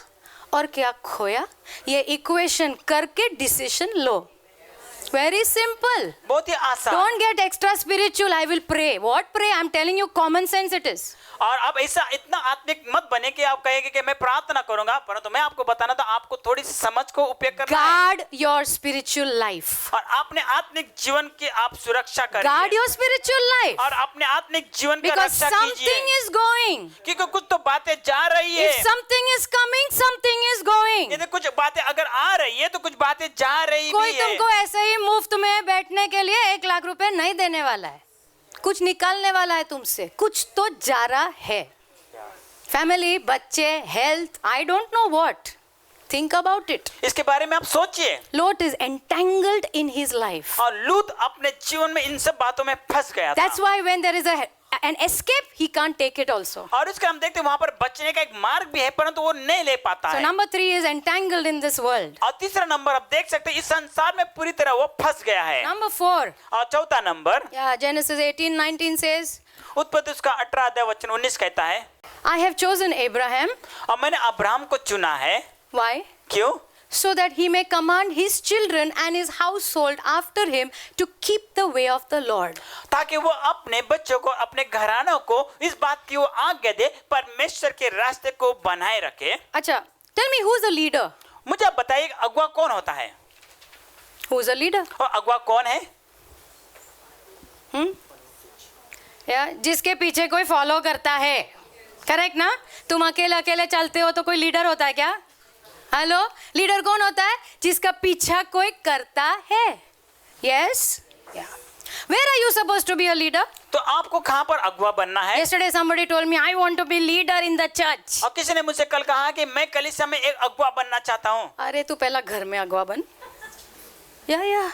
A: और क्या खोया, ये इक्वेशन करके डिसीजन लो। वेरी सिंपल,
B: बहुत ही आसान।
A: Don't get extra spiritual. I will pray, what pray, I am telling you, common sense it is.
B: और अब ऐसा इतना आत्मिक मत बने कि आप कहेंगे कि मैं प्रार्थना करूंगा, परंतु मैं आपको बताना तो आपको थोड़ी सी समझ को उपयोग करना है।
A: गार्ड योर स्पिरिचुअल लाइफ,
B: और अपने आत्मिक जीवन की आप सुरक्षा करिए।
A: गार्ड योर स्पिरिचुअल लाइफ,
B: और अपने आत्मिक जीवन की
A: बिकॉज
B: रक्षा
A: समथिंग
B: कीजिए,
A: इज गोइंग।
B: क्योंकि कुछ तो बातें जा रही है।
A: If something is coming, something is going.
B: यदि कुछ बातें अगर आ रही है तो कुछ बातें जा रही
A: कोई
B: भी है।
A: तुमको ऐसे ही मुफ्त में बैठने के लिए 1 लाख रुपए नहीं देने वाला है, कुछ निकालने वाला है तुमसे, कुछ तो जा रहा है। फैमिली, बच्चे, health, I don't know what, think about it.
B: इसके बारे में आप सोचिए।
A: Lot is entangled in his life,
B: और लूत अपने जीवन में इन सब बातों में फंस गया था।
A: That's why when there is an escape, he can't take it also.
B: और इसका हम देखते हैं वहां पर बचने का एक मार्ग भी है, परंतु वो नहीं ले पाता
A: So
B: है।
A: number 3 is entangled in this world.
B: और तीसरा नंबर आप देख सकते हैं, इस संसार में पूरी तरह वो फंस गया है।
A: Number 4,
B: और चौथा नंबर,
A: yeah, Genesis 18:19 says,
B: उत्पत्ति उसका 18 अध्याय वचन 19 कहता है,
A: I have chosen Abraham.
B: और मैंने अब्राहम को चुना है।
A: Why?
B: क्यों?
A: So that he may command his children and his household after him to keep the way of the Lord.
B: ताकि वो अपने बच्चों को, अपने घरानों को इस बात की वो आज्ञा दे, परमेश्वर के रास्ते को बनाए रखे।
A: अच्छा, tell me who's a leader?
B: मुझे आप बताइए अगुआ कौन होता है?
A: Who's a leader?
B: और अगुआ कौन है?
A: या जिसके पीछे कोई फॉलो करता है, करेक्ट ना? तुम अकेले अकेले चलते हो तो कोई लीडर होता है क्या? हेलो, लीडर कौन होता है? जिसका पीछा कोई करता है। Yes, where are you supposed to be a leader?
B: तो आपको कहां पर अगुआ बनना है?
A: Yesterday somebody told me I want to be leader in the church.
B: और किसी ने मुझसे कल कहा कि मैं कलीसिया में एक अगुआ बनना चाहता हूं।
A: अरे तू पहला घर में अगुआ बन। Yeah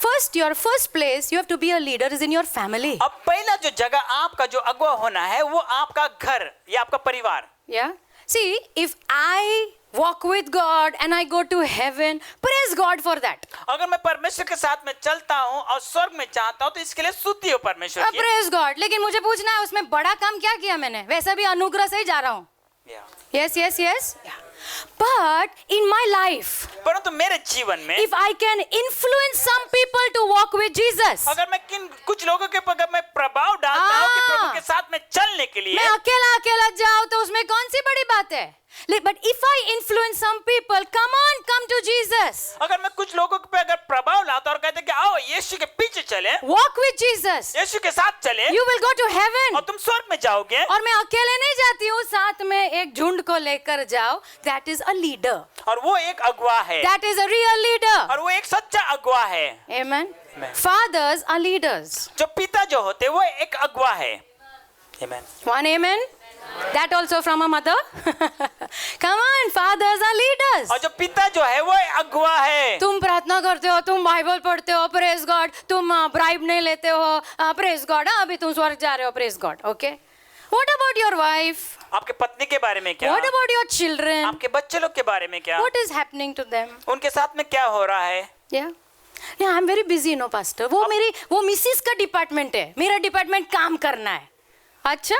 A: first, your first place you have to be a leader is in your family.
B: अब पहला जो जगह आपका जो अगुआ होना है वो आपका घर या आपका परिवार।
A: या see, if I walk with God and I go to heaven, praise God for that.
B: अगर मैं परमेश्वर के साथ में चलता हूँ और स्वर्ग में जाता हूँ तो इसके लिए स्तुति हो परमेश्वर की।
A: praise God, लेकिन मुझे पूछना है उसमें बड़ा काम क्या किया मैंने? वैसा भी अनुग्रह से ही जा रहा हूँ। yes, but in my life,
B: परंतु मेरे जीवन में
A: if I can influence some people to walk with Jesus,
B: अगर मैं कुछ लोगों के ऊपर मैं प्रभाव डालता हूँ कि प्रभु के साथ में चलने के लिए,
A: मैं अकेला जाऊँ तो उसमें कौन सी बड़ी बात है? But if I influence some people, come to Jesus.
B: अगर मैं कुछ लोगों पे अगर प्रभाव लाता और कहते कि आओ यीशु के पीछे चले,
A: Walk with Jesus.
B: यीशु के साथ चले,
A: You will go to heaven.
B: और तुम स्वर्ग में जाओगे।
A: और मैं अकेले नहीं जाती हूँ, साथ में एक झुंड को लेकर जाओ। That is a leader.
B: और वो एक अगुआ है।
A: That is a real leader.
B: और वो एक सच्चा अगुआ है।
A: Amen.
B: Amen.
A: Fathers are leaders.
B: जो पिता जो होते वो एक अगुआ है। Amen.
A: One amen. That also from a mother. Come on, fathers are leaders.
B: और जो पिता जो है वो अगुआ है।
A: तुम प्रार्थना करते हो, तुम बाइबल पढ़ते हो, प्रेज गॉड, तुम ब्राइब नहीं लेते हो, प्रेज गॉड, अभी तुम स्वर्ग जा रहे हो, praise God, okay? What about your wife?
B: आपके पत्नी के बारे में क्या?
A: What about your children?
B: आपके बच्चे लोग के बारे में क्या?
A: What is happening to them?
B: उनके साथ में क्या हो रहा है?
A: Yeah. I'm very busy, no pastor. वो मिसिस का डिपार्टमेंट है, मेरा डिपार्टमेंट काम करना है। अच्छा,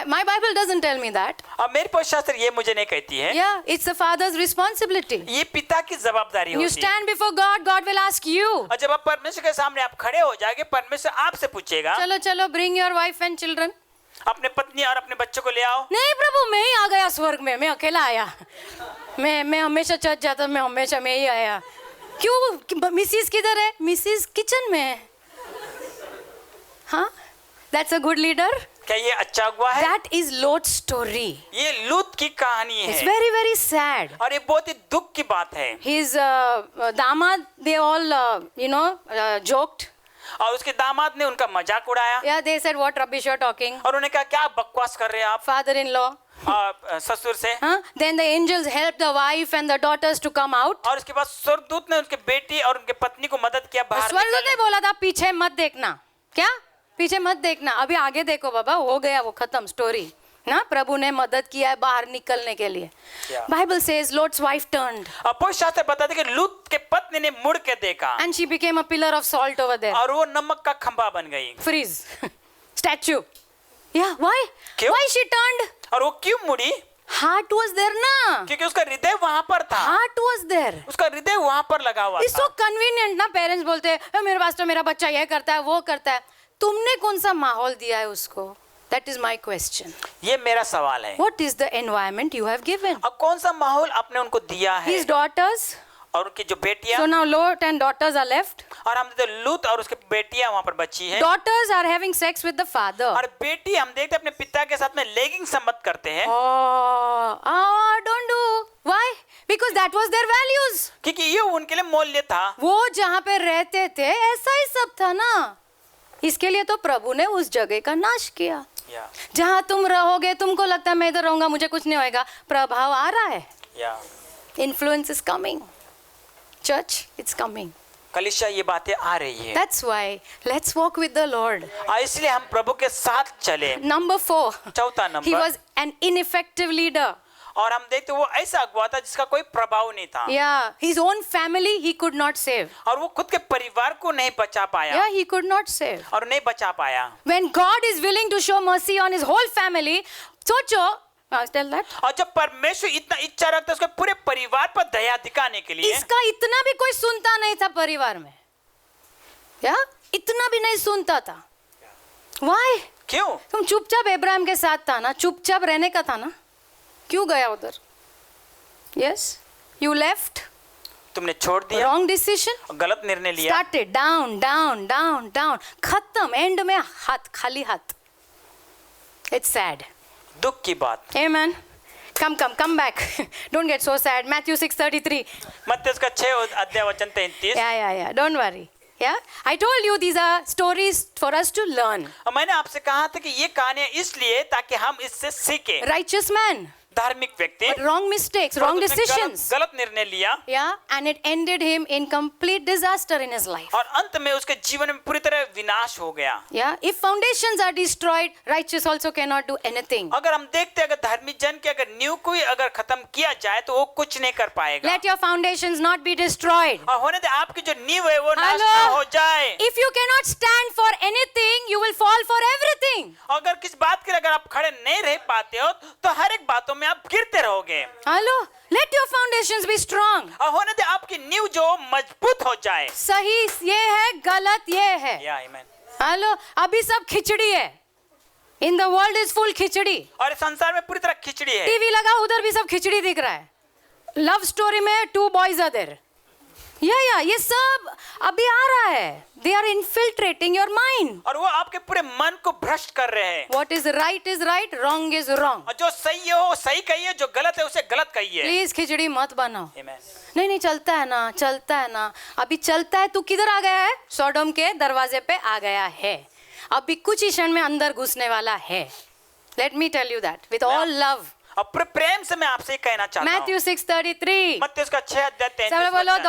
A: My Bible doesn't tell me that.
B: अब मेरी पवित्र शास्त्र ये मुझे नहीं कहती है,
A: Yeah, it's the father's responsibility.
B: ये पिता की जवाबदारी
A: You
B: होती है।
A: stand before God, God will ask you.
B: और जब आप परमेश्वर के सामने आप खड़े हो जाएंगे, परमेश्वर आपसे पूछेगा,
A: चलो चलो, bring your wife and children.
B: अपने पत्नी और अपने बच्चों को ले आओ।
A: नहीं प्रभु, मैं ही आ गया स्वर्ग में, मैं अकेला आया। मैं हमेशा चर्च जाता, मैं ही आया। क्यों? मिसिस किधर है? मिसिस किचन में है। हाँ, that's a good leader.
B: क्या ये अच्छा हुआ है?
A: That is Lot's story.
B: ये लूत की कहानी
A: It's
B: है
A: very very sad.
B: और ये बहुत ही दुख की बात है।
A: His दामाद, they all joked.
B: और उसके दामाद ने उनका मजाक उड़ाया
A: Yeah, they said what rubbish you're talking.
B: और उन्हें कहा क्या बकवास कर रहे हैं आप
A: Father-in-law.
B: ससुर से।
A: Huh? Then the angels helped the wife and the daughters to come out.
B: और उसके बाद स्वर्गदूत ने उनके बेटी और उनके पत्नी को मदद किया बाहर
A: स्वर्गदूत ने
B: निकलने।
A: बोला था पीछे मत देखना। क्या? पीछे मत देखना, अभी आगे देखो बाबा, हो गया वो खत्म स्टोरी ना। प्रभु ने मदद किया है बाहर निकलने के लिए।
B: Yeah.
A: Bible says Lot's wife turned
B: अब पवित्र शास्त्र बताते कि लूत के पत्नी ने मुड़ के देखा
A: and she became a pillar of salt over there.
B: और वो नमक का खंभा बन गई।
A: Freeze. Statue. Yeah, why?
B: क्यों?
A: Why she turned?
B: और वो क्यों मुड़ी?
A: Heart was there ना.
B: क्योंकि उसका हृदय वहां पर था।
A: Heart was there.
B: उसका हृदय वहां पर लगा हुआ
A: It's
B: था।
A: so convenient ना, पेरेंट्स बोलते हैं मेरे पास तो मेरा बच्चा ये करता है वो करता है। तुमने कौन सा माहौल दिया है उसको? That is my question.
B: ये मेरा सवाल है।
A: What is the environment you have given?
B: अब कौन सा माहौल आपने उनको दिया है?
A: His daughters.
B: और उनकी जो बेटियां,
A: So now Lot and daughters are left.
B: और हम देखते लूत और उसकी बेटियां वहां पर बची है।
A: Daughters are having sex with the father.
B: और बेटी हम देखते अपने पिता के साथ में लेगिंग संबंध करते हैं
A: Don't do. Why? Because that was their values.
B: क्योंकि ये उनके लिए मूल्य था।
A: वो जहाँ पे रहते थे ऐसा ही सब था ना। इसके लिए तो प्रभु ने उस जगह का नाश किया। जहाँ तुम रहोगे, तुमको लगता है मैं इधर रहूंगा मुझे कुछ नहीं होएगा, प्रभाव आ रहा है। Influence is coming. Church, it's coming.
B: कलीसिया ये बातें आ रही है।
A: That's why let's walk with the Lord.
B: इसलिए हम प्रभु के साथ चले।
A: Number 4.
B: चौथा
A: He
B: number,
A: was an ineffective leader.
B: और हम देखते वो ऐसा अगुवा था जिसका कोई प्रभाव नहीं था।
A: Yeah, his own family he could not save.
B: और वो खुद के परिवार को नहीं बचा पाया।
A: Yeah, he could not save.
B: और नहीं बचा पाया।
A: When God is willing to show mercy on his whole family, सोचो, tell that.
B: और जब परमेश्वर इतना इच्छा रखता है उसके पूरे परिवार पर दया दिखाने के लिए,
A: इसका इतना भी कोई सुनता नहीं था परिवार में। क्या? इतना भी नहीं सुनता था। Why?
B: क्यों?
A: तुम चुपचाप इब्राहिम के साथ था ना, चुपचाप रहने का था ना, क्यों गया उधर? Yes, you left.
B: तुमने छोड़ दिया,
A: Wrong decision.
B: गलत निर्णय लिया।
A: Started down, down, down, down. खत्म, एंड में हाथ, खाली हाथ। It's sad.
B: दुख की बात।
A: Amen. Come back. Don't get so sad. Matthew 6:33.
B: मत्ती उसका 6 अध्याय वचन 33।
A: Yeah. Don't worry. Yeah. I told you these are stories for us to learn.
B: और मैंने आपसे कहा था कि ये कहानियां इसलिए ताकि हम इससे सीखें।
A: Righteous man.
B: धार्मिक व्यक्ति,
A: But wrong mistakes, wrong
B: उसने
A: decisions.
B: गलत निर्णय लिया।
A: Yeah. And it ended him in complete disaster in his life.
B: और अंत में उसके जीवन में पूरी तरह विनाश हो गया।
A: Yeah. If foundations are destroyed, righteous also cannot do anything.
B: अगर हम देखते हैं अगर धार्मिक जन के अगर नींव को ही अगर खत्म किया जाए तो वो कुछ नहीं कर पाएगा।
A: Let your foundations not be destroyed.
B: और होने दे आपकी जो नींव है वो नाश
A: Hello?
B: ना हो जाए।
A: If you cannot stand for anything, you will fall for everything.
B: अगर किस बात के लिए अगर आप खड़े नहीं रह पाते हो तो हर एक बातों में आप गिरते रहोगे।
A: Hello? Let your foundations be strong.
B: और होने दे आपकी नींव जो मजबूत हो जाए।
A: सही ये है, गलत ये है।
B: या आमीन।
A: हेलो, अभी सब खिचड़ी है। In the world is full खिचड़ी।
B: और इस संसार में पूरी तरह खिचड़ी है।
A: टीवी लगा, उधर भी सब खिचड़ी दिख रहा है। लव स्टोरी में 2 boys are there. ये सब अभी आ रहा है। They are infiltrating your mind.
B: और वो आपके पूरे मन को भ्रष्ट कर रहे हैं।
A: What is right, wrong is wrong.
B: और जो सही है वो सही कहिए, जो गलत है उसे गलत कहिए।
A: प्लीज खिचड़ी मत बनाओ।
B: Amen.
A: नहीं चलता है ना, अभी चलता है। तू किधर आ गया है? सोडोम के दरवाजे पे आ गया है। अभी कुछ ही क्षण में अंदर घुसने वाला है। Let me tell you that with all love.
B: और पूरे प्रेम से मैं आपसे कहना चाहता हूँ।
A: Matthew 6:33.
B: मत्ती उसका 6 अध्याय 33
A: सब बोलो
B: वचन।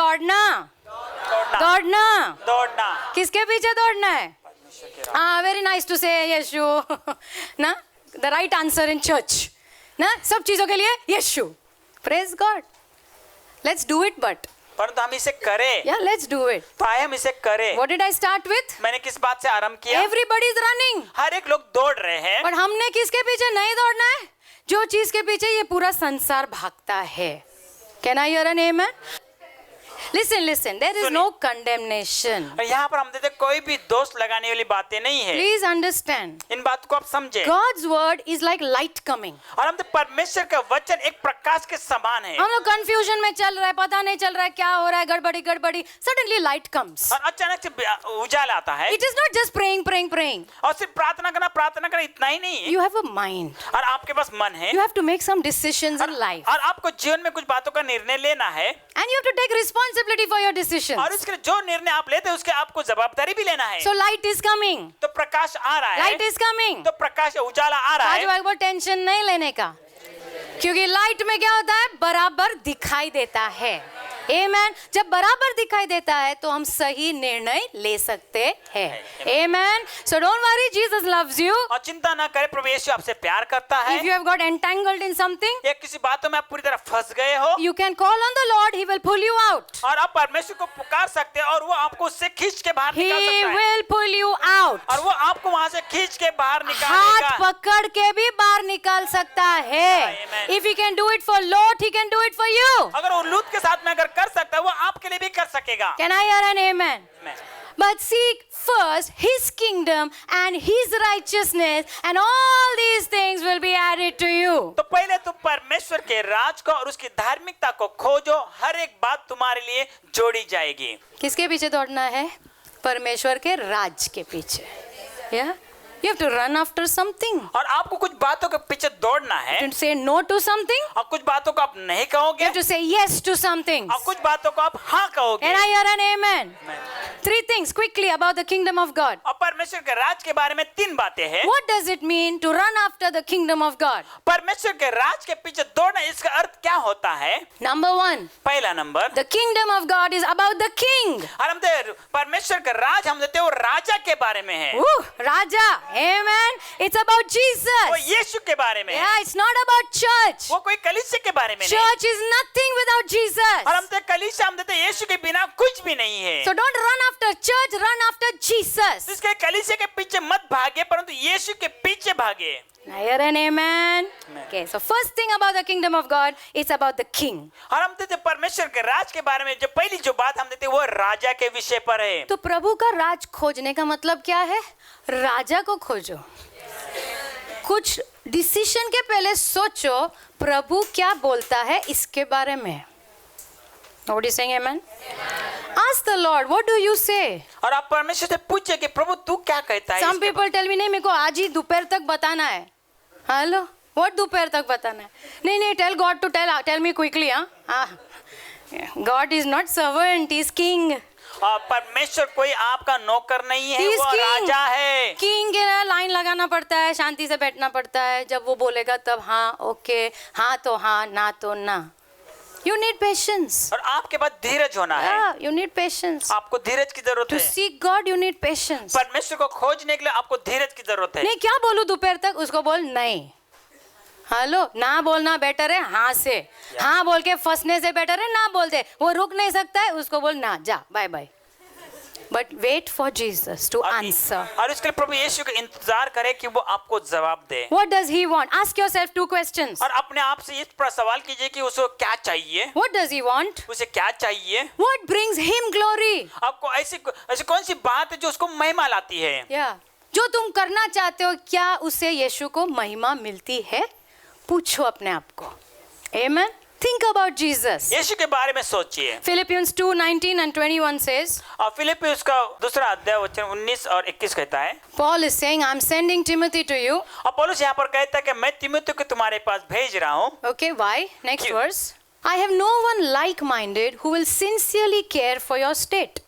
A: दौड़ना। किसके पीछे दौड़ना है? हाँ, very nice to say यीशु ना, the right answer in church ना, सब चीजों के लिए यीशु। Praise God. Let's do it, but
B: परंतु हम इसे करें।
A: Yeah, let's do it.
B: तो आए हम इसे करें।
A: What did I start with?
B: मैंने किस बात से आरंभ किया?
A: Everybody is running.
B: हर एक लोग दौड़ रहे हैं,
A: पर हमने किसके पीछे नहीं दौड़ना है? जो चीज के पीछे ये पूरा संसार भागता है। Can I hear an amen? Listen, there is no condemnation.
B: और यहाँ पर हम देते कोई भी दोष लगाने वाली बातें नहीं है।
A: Please understand.
B: इन बातों को आप समझे।
A: God's word is like light coming.
B: और हम तो परमेश्वर का वचन एक प्रकाश के समान है।
A: हम लोग कंफ्यूजन में चल रहा है, पता नहीं चल रहा है क्या हो रहा है, गड़बड़ी। Suddenly light comes.
B: और अचानक से उजाला आता है।
A: It is not just praying.
B: और सिर्फ प्रार्थना करना इतना ही नहीं है।
A: You have a mind.
B: और आपके पास मन है।
A: You have to make some decisions in life.
B: और आपको जीवन में कुछ बातों का निर्णय लेना है।
A: And you have to take responsibility for your decisions.
B: और उसके जो निर्णय आप लेते हैं उसके आपको जवाबदारी भी लेना है।
A: So light is coming.
B: तो प्रकाश आ रहा है।
A: Light is coming.
B: तो प्रकाश उजाला आ रहा
A: आज
B: है।
A: भाई को टेंशन नहीं लेने का, क्योंकि लाइट में क्या होता है, बराबर दिखाई देता है। Amen. जब बराबर दिखाई देता है तो हम सही निर्णय ले सकते हैं। Amen. So don't worry, Jesus loves you.
B: और चिंता ना करें, प्रभु यीशु आपसे प्यार करता है।
A: If you have got entangled in something,
B: या किसी बातों में आप पूरी तरह फंस गए हो,
A: you can call on the Lord. He will pull you out.
B: और आप परमेश्वर को पुकार सकते हैं और वो आपको उससे खींच के बाहर
A: He
B: निकाल सकता है।
A: will pull you out.
B: और वो आपको वहां से खींच के बाहर
A: हाथ
B: निकालेगा।
A: पकड़ के भी बाहर निकाल सकता है।
B: Amen.
A: If he can do it for Lot, he can do it for you.
B: अगर वो लूत के साथ में अगर कर सकता है, वो आपके लिए भी कर सकेगा।
A: Can I hear an amen?
B: Amen.
A: But seek first his kingdom and his righteousness, and all these things will be added to you.
B: तो पहले तुम परमेश्वर के राज को और उसकी धार्मिकता को खोजो, हर एक बात तुम्हारे लिए जोड़ी जाएगी।
A: किसके पीछे दौड़ना है? परमेश्वर के राज के पीछे। Yeah? You have to run after something.
B: और आपको कुछ बातों के पीछे दौड़ना है।
A: You have to say no to something.
B: और कुछ बातों को आप नहीं
A: You
B: कहोगे।
A: have to say yes to something.
B: और कुछ बातों को आप हाँ कहोगे।
A: And I hear an amen. Three things quickly about the kingdom of God.
B: और परमेश्वर के राज के बारे में 3 बातें हैं।
A: What does it mean to run after the kingdom of God?
B: परमेश्वर के राज के पीछे दौड़ना, इसका अर्थ क्या होता है?
A: Number 1,
B: पहला number,
A: the kingdom of God is about the king.
B: और हम परमेश्वर का राज हम देते हैं वो राजा के बारे में है।
A: राजा, amen. It's about
B: वो
A: Jesus.
B: यीशु के बारे में है।
A: Yeah, it's not about church.
B: वो कोई कलीसिया के बारे में नहीं।
A: Church is nothing without Jesus.
B: और हम तो कलीसिया हम देते हैं यीशु के बिना कुछ भी नहीं है।
A: So don't run after church, run after Jesus.
B: इसके कलीसिया के पीछे मत भागे, परंतु यीशु के पीछे भागे।
A: Hear an amen. Okay, so first thing about the kingdom of God, it's about the king.
B: और हम देते परमेश्वर के राज के बारे में जो पहली जो बात हम देते वो राजा के विषय पर है।
A: तो प्रभु का राज खोजने का मतलब क्या है? राजा को खोजो। कुछ डिसीजन के पहले सोचो प्रभु क्या बोलता है इसके बारे में। What are you saying, amen? Ask the Lord, what do you say?
B: और आप परमेश्वर से पूछिए कि प्रभु तू क्या कहता है?
A: Some people tell me नहीं, मेरे को आज ही दोपहर तक बताना है। हेलो, what दोपहर तक बताना है? नहीं, tell God to tell me quickly, हाँ? God is not servant, he is king.
B: और परमेश्वर कोई आपका नौकर नहीं है, वो राजा है।
A: किंग के ना लाइन लगाना पड़ता है, शांति से बैठना पड़ता है, जब वो बोलेगा तब हाँ ओके, हाँ तो हाँ, ना तो ना। You need patience.
B: और आपके पास धीरज होना है।
A: Yeah, you need patience.
B: आपको धीरज की जरूरत
A: To
B: है।
A: seek God, you need patience.
B: परमेश्वर को खोजने के लिए आपको धीरज की जरूरत है।
A: नहीं, क्या बोलूं दोपहर तक? उसको बोल नहीं। हेलो, ना बोलना बेटर है हाँ से। हाँ बोल के फंसने से बेटर है ना बोलते। वो रुक नहीं सकता है, उसको बोल ना, जा, bye bye. But wait for Jesus to answer.
B: और इसके लिए प्रभु यीशु का इंतजार करें कि वो आपको जवाब दे।
A: What does he want? Ask yourself 2 questions.
B: और अपने आप से इस पर सवाल कीजिए कि उसको क्या चाहिए।
A: What does he want?
B: उसे क्या चाहिए?
A: What brings him glory?
B: आपको ऐसी कौन सी बात है जो उसको महिमा लाती है?
A: Yeah. जो तुम करना चाहते हो, क्या उससे यीशु को महिमा मिलती है? पूछो अपने आप को। Amen. Think about Jesus.
B: यीशु के बारे में सोचिए।
A: Philippians 2:19 and 21 says,
B: और फिलिप्पियों का दूसरा अध्याय वचन 19 और 21 कहता है।
A: Paul is saying, I'm sending Timothy to you.
B: और पौलुस यहाँ पर कहता है कि मैं तीमुथियुस को तुम्हारे पास भेज रहा हूँ।
A: Okay, why? Next
B: क्यों?
A: verse. I have no one like-minded who will sincerely care for your state.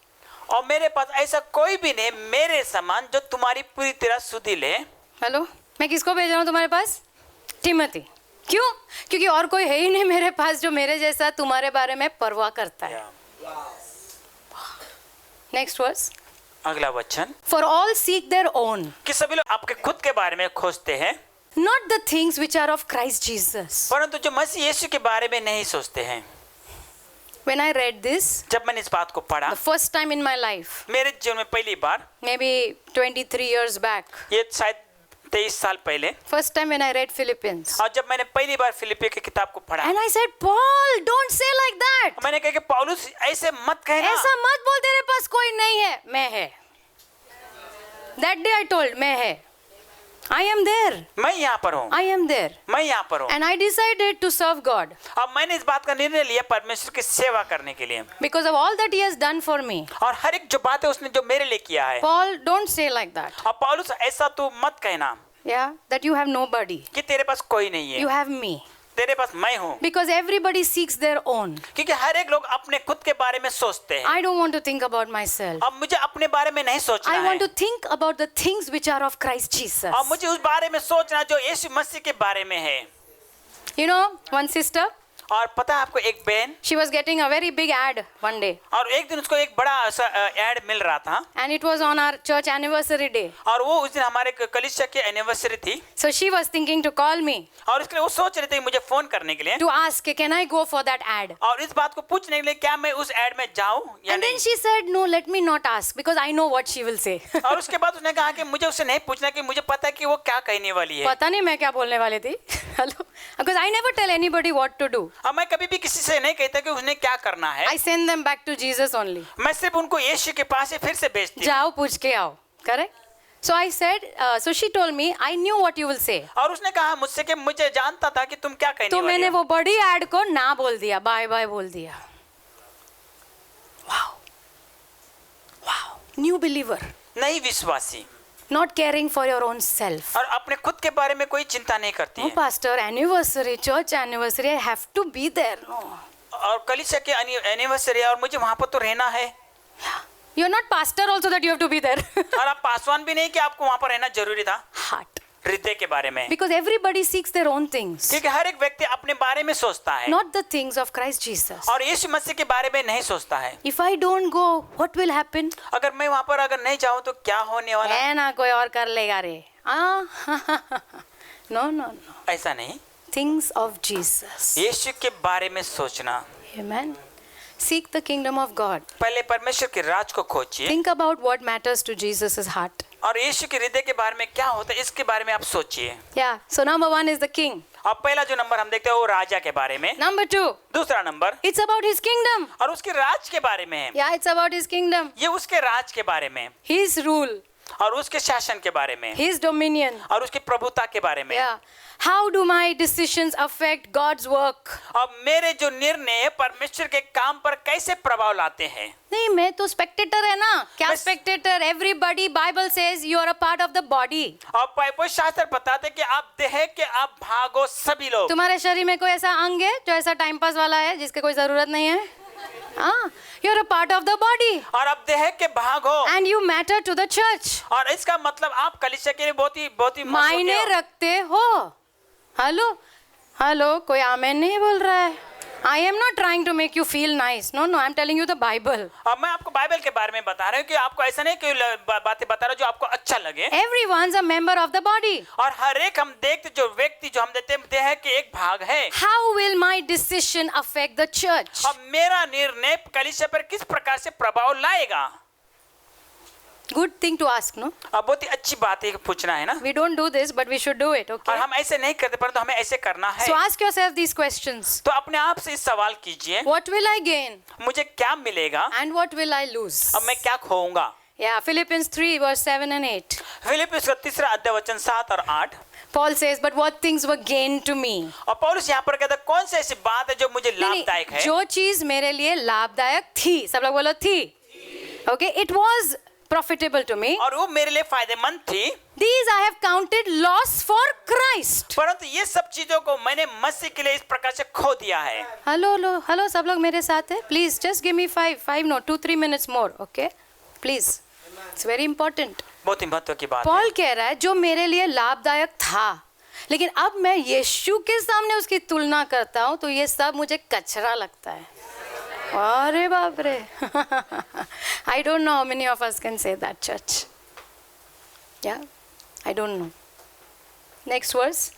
B: और मेरे पास ऐसा कोई भी नहीं मेरे समान जो तुम्हारी पूरी तरह सुधि ले।
A: हेलो, मैं किसको भेज रहा हूँ तुम्हारे पास? टिमोथी। क्यों? क्योंकि और कोई है ही नहीं मेरे पास जो मेरे जैसा तुम्हारे बारे में परवाह करता है। Next verse.
B: अगला वचन।
A: For all seek their own.
B: कि सभी लोग आपके खुद के बारे में खोजते हैं,
A: Not the things which are of Christ Jesus.
B: परंतु जो मसीह यीशु के बारे में नहीं सोचते हैं।
A: When I read this,
B: जब मैंने इस बात को पढ़ा,
A: the first time in my life,
B: मेरे जीवन में पहली बार,
A: maybe 23 years back,
B: ये शायद 23 साल पहले,
A: first time when I read Philippians.
B: और जब मैंने पहली बार फिलिप्पी की किताब को पढ़ा,
A: And I said, Paul, don't say like that.
B: मैंने कहा कि पौलुस ऐसे मत कहना,
A: ऐसा मत बोल, तेरे पास कोई नहीं है, मैं है. That day I told, मैं है. I am there.
B: मैं यहाँ पर हूँ,
A: I am there.
B: मैं यहाँ पर हूँ.
A: And I decided to serve God
B: अब मैंने इस बात का निर्णय लिया परमेश्वर की सेवा करने के लिए,
A: because of all that He has done for me.
B: और हर एक जो बात है उसने जो मेरे लिए किया है.
A: Paul, don't say like that.
B: अब पौलुस ऐसा तू मत कहना
A: Yeah, that you have nobody.
B: कि तेरे पास कोई नहीं है,
A: You have me.
B: तेरे पास मैं हूँ.
A: Because everybody seeks their own.
B: क्योंकि हर एक लोग अपने खुद के बारे में सोचते हैं.
A: I don't want to think about myself.
B: अब मुझे अपने बारे में नहीं सोचना
A: I want
B: है.
A: to think about the things which are of Christ Jesus.
B: अब मुझे उस बारे में सोचना जो यीशु मसीह के बारे में है.
A: You know, one sister,
B: और पता है आपको, एक बहन,
A: she was getting a very big ad one day.
B: और एक दिन उसको एक बड़ा ऐड मिल रहा था,
A: And it was on our church anniversary day.
B: और वो उस दिन हमारे कलीसिया की एनिवर्सरी थी,
A: So she was thinking to call me
B: और इसके लिए वो सोच रहे थे मुझे फोन करने के लिए,
A: to ask, can I go for that ad?
B: और इस बात को पूछने के लिए क्या मैं उस ऐड में जाऊं या
A: And then
B: नहीं.
A: she said, no, let me not ask because I know what she will say.
B: और उसके बाद उसने कहा कि मुझे उससे नहीं पूछना, कि मुझे पता है कि वो क्या कहने वाली है.
A: पता नहीं मैं क्या बोलने वाली थी. Hello? Because I never tell anybody what to do.
B: अब मैं कभी भी किसी से नहीं कहता कि उसने क्या करना है.
A: I send them back to Jesus only.
B: मैं सिर्फ उनको यीशु के पास से फिर से भेजती हूँ.
A: जाओ पूछ के आओ. Correct? So I said, so she told me, I knew what you will say.
B: और उसने कहा मुझसे कि मुझे जानता था कि तुम क्या कहने
A: तो
B: वाली
A: मैंने
B: हो.
A: वो बड़ी एड को ना बोल दिया, बाय बाय बोल दिया. Wow. Wow. New believer.
B: नहीं विश्वासी,
A: Not caring for your own self.
B: और अपने खुद के बारे में कोई चिंता नहीं करती
A: No,
B: है.
A: pastor, anniversary, church anniversary, I have to be there. No.
B: और कलीसिया की एनिवर्सरी है और मुझे वहां पर तो रहना है.
A: You're not pastor also that you have to be there.
B: और आप पासवान भी नहीं कि आपको वहां पर रहना जरूरी था.
A: Heart.
B: हृदय के बारे में,
A: Because everybody seeks their own things.
B: क्योंकि हर एक व्यक्ति अपने बारे में सोचता है,
A: Not the things of Christ Jesus.
B: और यीशु मसीह के बारे में नहीं सोचता है.
A: If I don't go, what will happen?
B: अगर मैं वहां पर अगर नहीं जाऊं तो क्या होने वाला है?
A: है ना, कोई और कर लेगा रे. No, no, no.
B: ऐसा नहीं.
A: Things of Jesus.
B: यीशु के बारे में सोचना.
A: Amen. Seek the kingdom of God.
B: पहले परमेश्वर के राज को खोजिए,
A: Think about what matters to Jesus' heart.
B: और यीशु के हृदय के बारे में क्या होता है इसके बारे में आप सोचिए.
A: Yeah. So number 1 is the king.
B: अब पहला जो नंबर हम देखते हैं वो राजा के बारे में.
A: Number 2,
B: दूसरा number
A: it's about his kingdom.
B: और उसके राज के बारे में है.
A: Yeah, it's about his kingdom.
B: ये उसके राज के बारे में,
A: His rule,
B: और उसके शासन के बारे में,
A: his dominion.
B: और उसकी प्रभुता के बारे में.
A: Yeah. How do my decisions affect God's work?
B: अब मेरे जो निर्णय परमेश्वर के काम पर कैसे प्रभाव लाते हैं.
A: नहीं, मैं तो spectator है ना. क्या
B: बस-
A: spectator? Everybody, Bible says you are a part of the body.
B: अब बाइबल शास्त्र बताते हैं कि आप देह के आप भागो सभी लोग.
A: तुम्हारे शरीर में कोई ऐसा अंग है जो ऐसा टाइम पास वाला है जिसके कोई जरूरत नहीं है? हाँ, you are a part of the body
B: और अब देह के भागो,
A: and you matter to the church.
B: और इसका मतलब आप कलीसिया के लिए बहुत ही
A: मायने
B: महत्व के हो.
A: रखते हो. हेलो हेलो, कोई आमेन नहीं बोल रहा है. I am not trying to make you feel nice. No, I'm telling you the Bible.
B: अब मैं आपको बाइबल के बारे में बता रहा हूँ कि आपको ऐसा नहीं कि बातें बता रहा हूँ जो आपको अच्छा लगे.
A: Everyone's a member of the body.
B: और हर एक हम देखते जो व्यक्ति जो हम देते हैं देह के एक भाग है.
A: How will my decision affect the church?
B: अब मेरा निर्णय कलीसिया पर किस प्रकार से प्रभाव लाएगा.
A: Good thing to ask, no?
B: अब बहुत ही अच्छी बात है पूछना है ना.
A: We don't do this, but we should do it, okay?
B: और हम ऐसे नहीं करते परंतु हमें ऐसे करना है.
A: So ask yourself these questions.
B: तो अपने आप से इस सवाल कीजिए,
A: What will I gain?
B: मुझे क्या मिलेगा,
A: And what will I lose?
B: अब मैं क्या खोऊंगा.
A: Yeah, Philippians 3, verse 7 and 8.
B: फिलिप्पियों का 3 अध्याय वचन 7 और 8.
A: Paul says, but what things were gained to me?
B: और पौलुस यहाँ पर कहता है कौन सी ऐसी बात है जो मुझे
A: नहीं,
B: लाभदायक है.
A: जो चीज मेरे लिए लाभदायक थी, सब लोग बोलो थी. Okay, it was profitable to me.
B: और वो मेरे लिए फायदेमंद थी.
A: These I have counted loss for Christ.
B: परंतु ये सब चीजों को मैंने मसीह के लिए इस प्रकार से खो दिया है.
A: हेलो सब लोग मेरे साथ है. Please just give me 2-3 minutes more, okay? Please. It's very important.
B: बहुत ही महत्व की बात है.
A: पॉल कह रहा है जो मेरे लिए लाभदायक था, लेकिन अब मैं यीशु के सामने उसकी तुलना करता हूँ तो ये सब मुझे कचरा लगता है. अरे बाप रे. I don't know how many of us can say that, church. Yeah, I don't know. Next verse.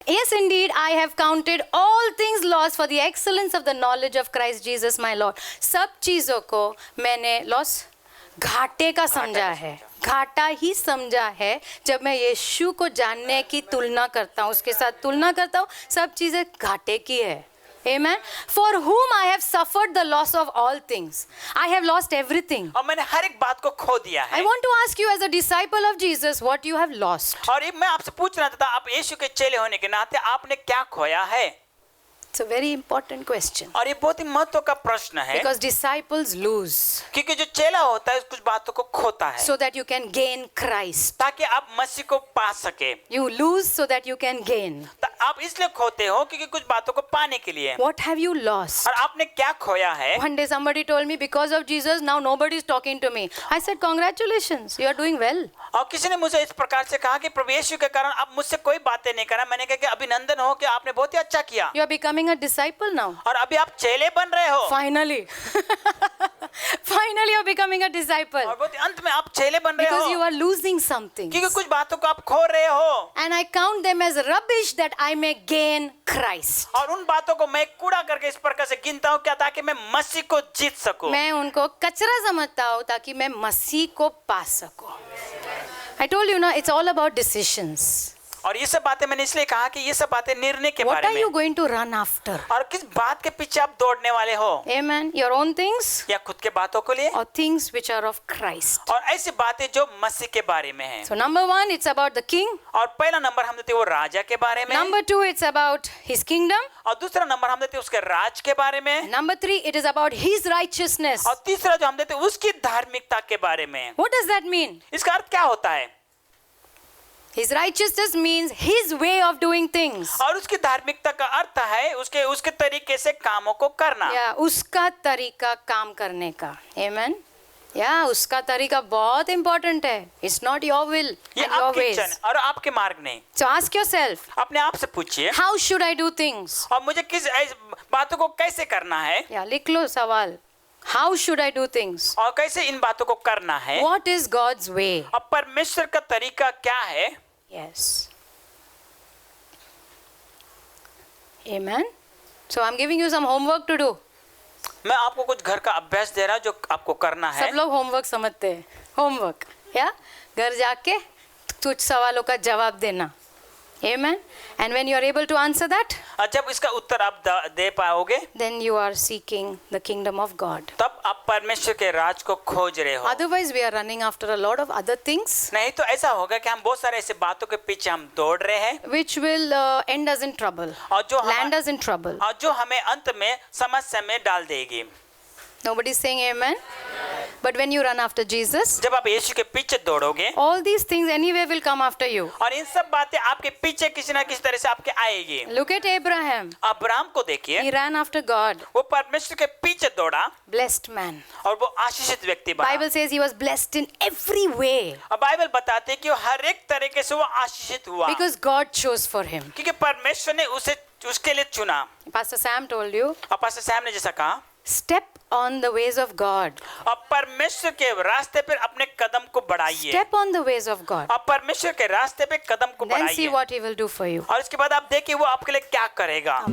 A: Yes, indeed, I have counted all things loss for the excellence of the knowledge of Christ Jesus my Lord. सब चीजों को मैंने लॉस घाटे का समझा है, घाटा ही समझा है जब मैं यीशु को जानने की तुलना करता हूँ, उसके साथ तुलना करता हूँ, सब चीजें घाटे की है. Amen. For whom I have suffered the loss of all things. I have lost everything.
B: और मैंने हर एक बात को खो दिया
A: I
B: है.
A: want to ask you as a disciple of Jesus what you have lost.
B: और ये मैं आपसे पूछना चाहता आप यीशु के चेले होने के नाते आपने क्या खोया है?
A: It's a very important question.
B: और ये बहुत ही महत्व का प्रश्न है.
A: Because disciples lose
B: क्योंकि जो चेला होता है कुछ बातों को खोता है
A: so that you can gain Christ.
B: ताकि आप मसीह को पा सके.
A: You lose so that you can gain.
B: आप इसलिए खोते हो क्योंकि कुछ बातों को पाने के लिए.
A: What have you lost?
B: और आपने क्या खोया है?
A: One day somebody told me because of Jesus now nobody is talking to me. I said congratulations, you are doing well.
B: और किसी ने मुझे इस प्रकार से कहा कि प्रभु यीशु के कारण आप मुझसे कोई बातें नहीं करा. मैंने कहा कि अभिनंदन हो कि आपने बहुत ही अच्छा किया.
A: You are becoming a disciple now.
B: और अभी आप चेले बन रहे हो.
A: Finally. Finally you are becoming a disciple.
B: और बहुत ही अंत में आप चेले बन रहे
A: Because you
B: हो
A: are losing something.
B: क्योंकि कुछ बातों को आप खो रहे हो.
A: And I count them as rubbish that I may gain Christ.
B: और उन बातों को मैं कूड़ा करके इस प्रकार से गिनता हूँ क्या ताकि मैं मसीह को जीत सकूं.
A: मैं उनको कचरा समझता हूँ ताकि मैं मसीह को पा सकूं. I told you ना, it's all about decisions.
B: और ये सब बातें मैंने इसलिए कहा कि ये सब बातें निर्णय के
A: What
B: बारे
A: are
B: में.
A: you going to run after?
B: और किस बात के पीछे आप दौड़ने वाले हो?
A: Amen. Your own things
B: या खुद के बातों को लिए
A: or things which are of Christ.
B: और ऐसी बातें जो मसीह के बारे में हैं.
A: So number 1, it's about the king.
B: और पहला नंबर हम देते हैं वो राजा के बारे में.
A: Number 2, it's about his kingdom.
B: और दूसरा नंबर हम देते हैं उसके राज के बारे में.
A: Number 3, it is about his righteousness.
B: और तीसरा जो हम देते हैं उसकी धार्मिकता के बारे में.
A: What does that mean?
B: इसका अर्थ क्या होता है?
A: His righteousness means his way of doing things.
B: और उसकी धार्मिकता का अर्थ है उसके तरीके से कामों को करना.
A: या उसका तरीका काम करने का. Amen. या उसका तरीका बहुत important है. It's not your will
B: ये
A: and your
B: आपकी
A: ways.
B: इच्छा और आपके मार्ग नहीं.
A: So ask yourself,
B: अपने आप से पूछिए
A: how should I do things?
B: और मुझे किस बातों को कैसे करना है
A: या लिख लो सवाल. How should I do things?
B: और कैसे इन बातों को करना है.
A: What is God's way?
B: और परमेश्वर का तरीका क्या है.
A: Yes. Amen. So I'm giving you some homework to do.
B: मैं आपको कुछ घर का अभ्यास दे रहा हूं जो आपको करना है.
A: सब लोग होमवर्क समझते हैं. होमवर्क या घर जाके कुछ सवालों का जवाब देना. Amen. And when you are able to answer that,
B: और जब इसका उत्तर आप दे पाओगे
A: then you are seeking the kingdom of God.
B: तब आप परमेश्वर के राज को खोज रहे हो.
A: Otherwise we are running after a lot of other things
B: नहीं तो ऐसा होगा कि हम बहुत सारे ऐसे बातों के पीछे हम दौड़ रहे हैं
A: which will end us in trouble,
B: और जो
A: land us in trouble.
B: और जो हमें अंत में समस्या में डाल देगी.
A: Nobody is saying amen. But when you run after Jesus,
B: जब आप यीशु के पीछे दौड़ोगे
A: all these things anyway will come after you.
B: और इन सब बातें आपके पीछे किसी ना किसी तरह से आपके आएगी.
A: Look at Abraham.
B: अब्राहम को देखिए
A: He ran after God.
B: वो परमेश्वर के पीछे दौड़ा
A: Blessed man.
B: और वो आशीषित व्यक्ति बना.
A: Bible says he was blessed in every way
B: और बाइबल बताते हैं कि वो हर एक तरीके से वो आशीषित हुआ
A: because God chose for him.
B: क्योंकि परमेश्वर ने उसे उसके लिए चुना.
A: Pastor Sam told you,
B: और पास्टर सैम ने जैसा कहा
A: step on the ways of God.
B: और परमेश्वर के रास्ते पर अपने कदम को बढ़ाइए.
A: Step on the ways of God.
B: और परमेश्वर के रास्ते पे कदम को
A: Then see
B: बढ़ाइए
A: what he will do for you.
B: और इसके बाद आप देखिए वो आपके लिए क्या करेगा.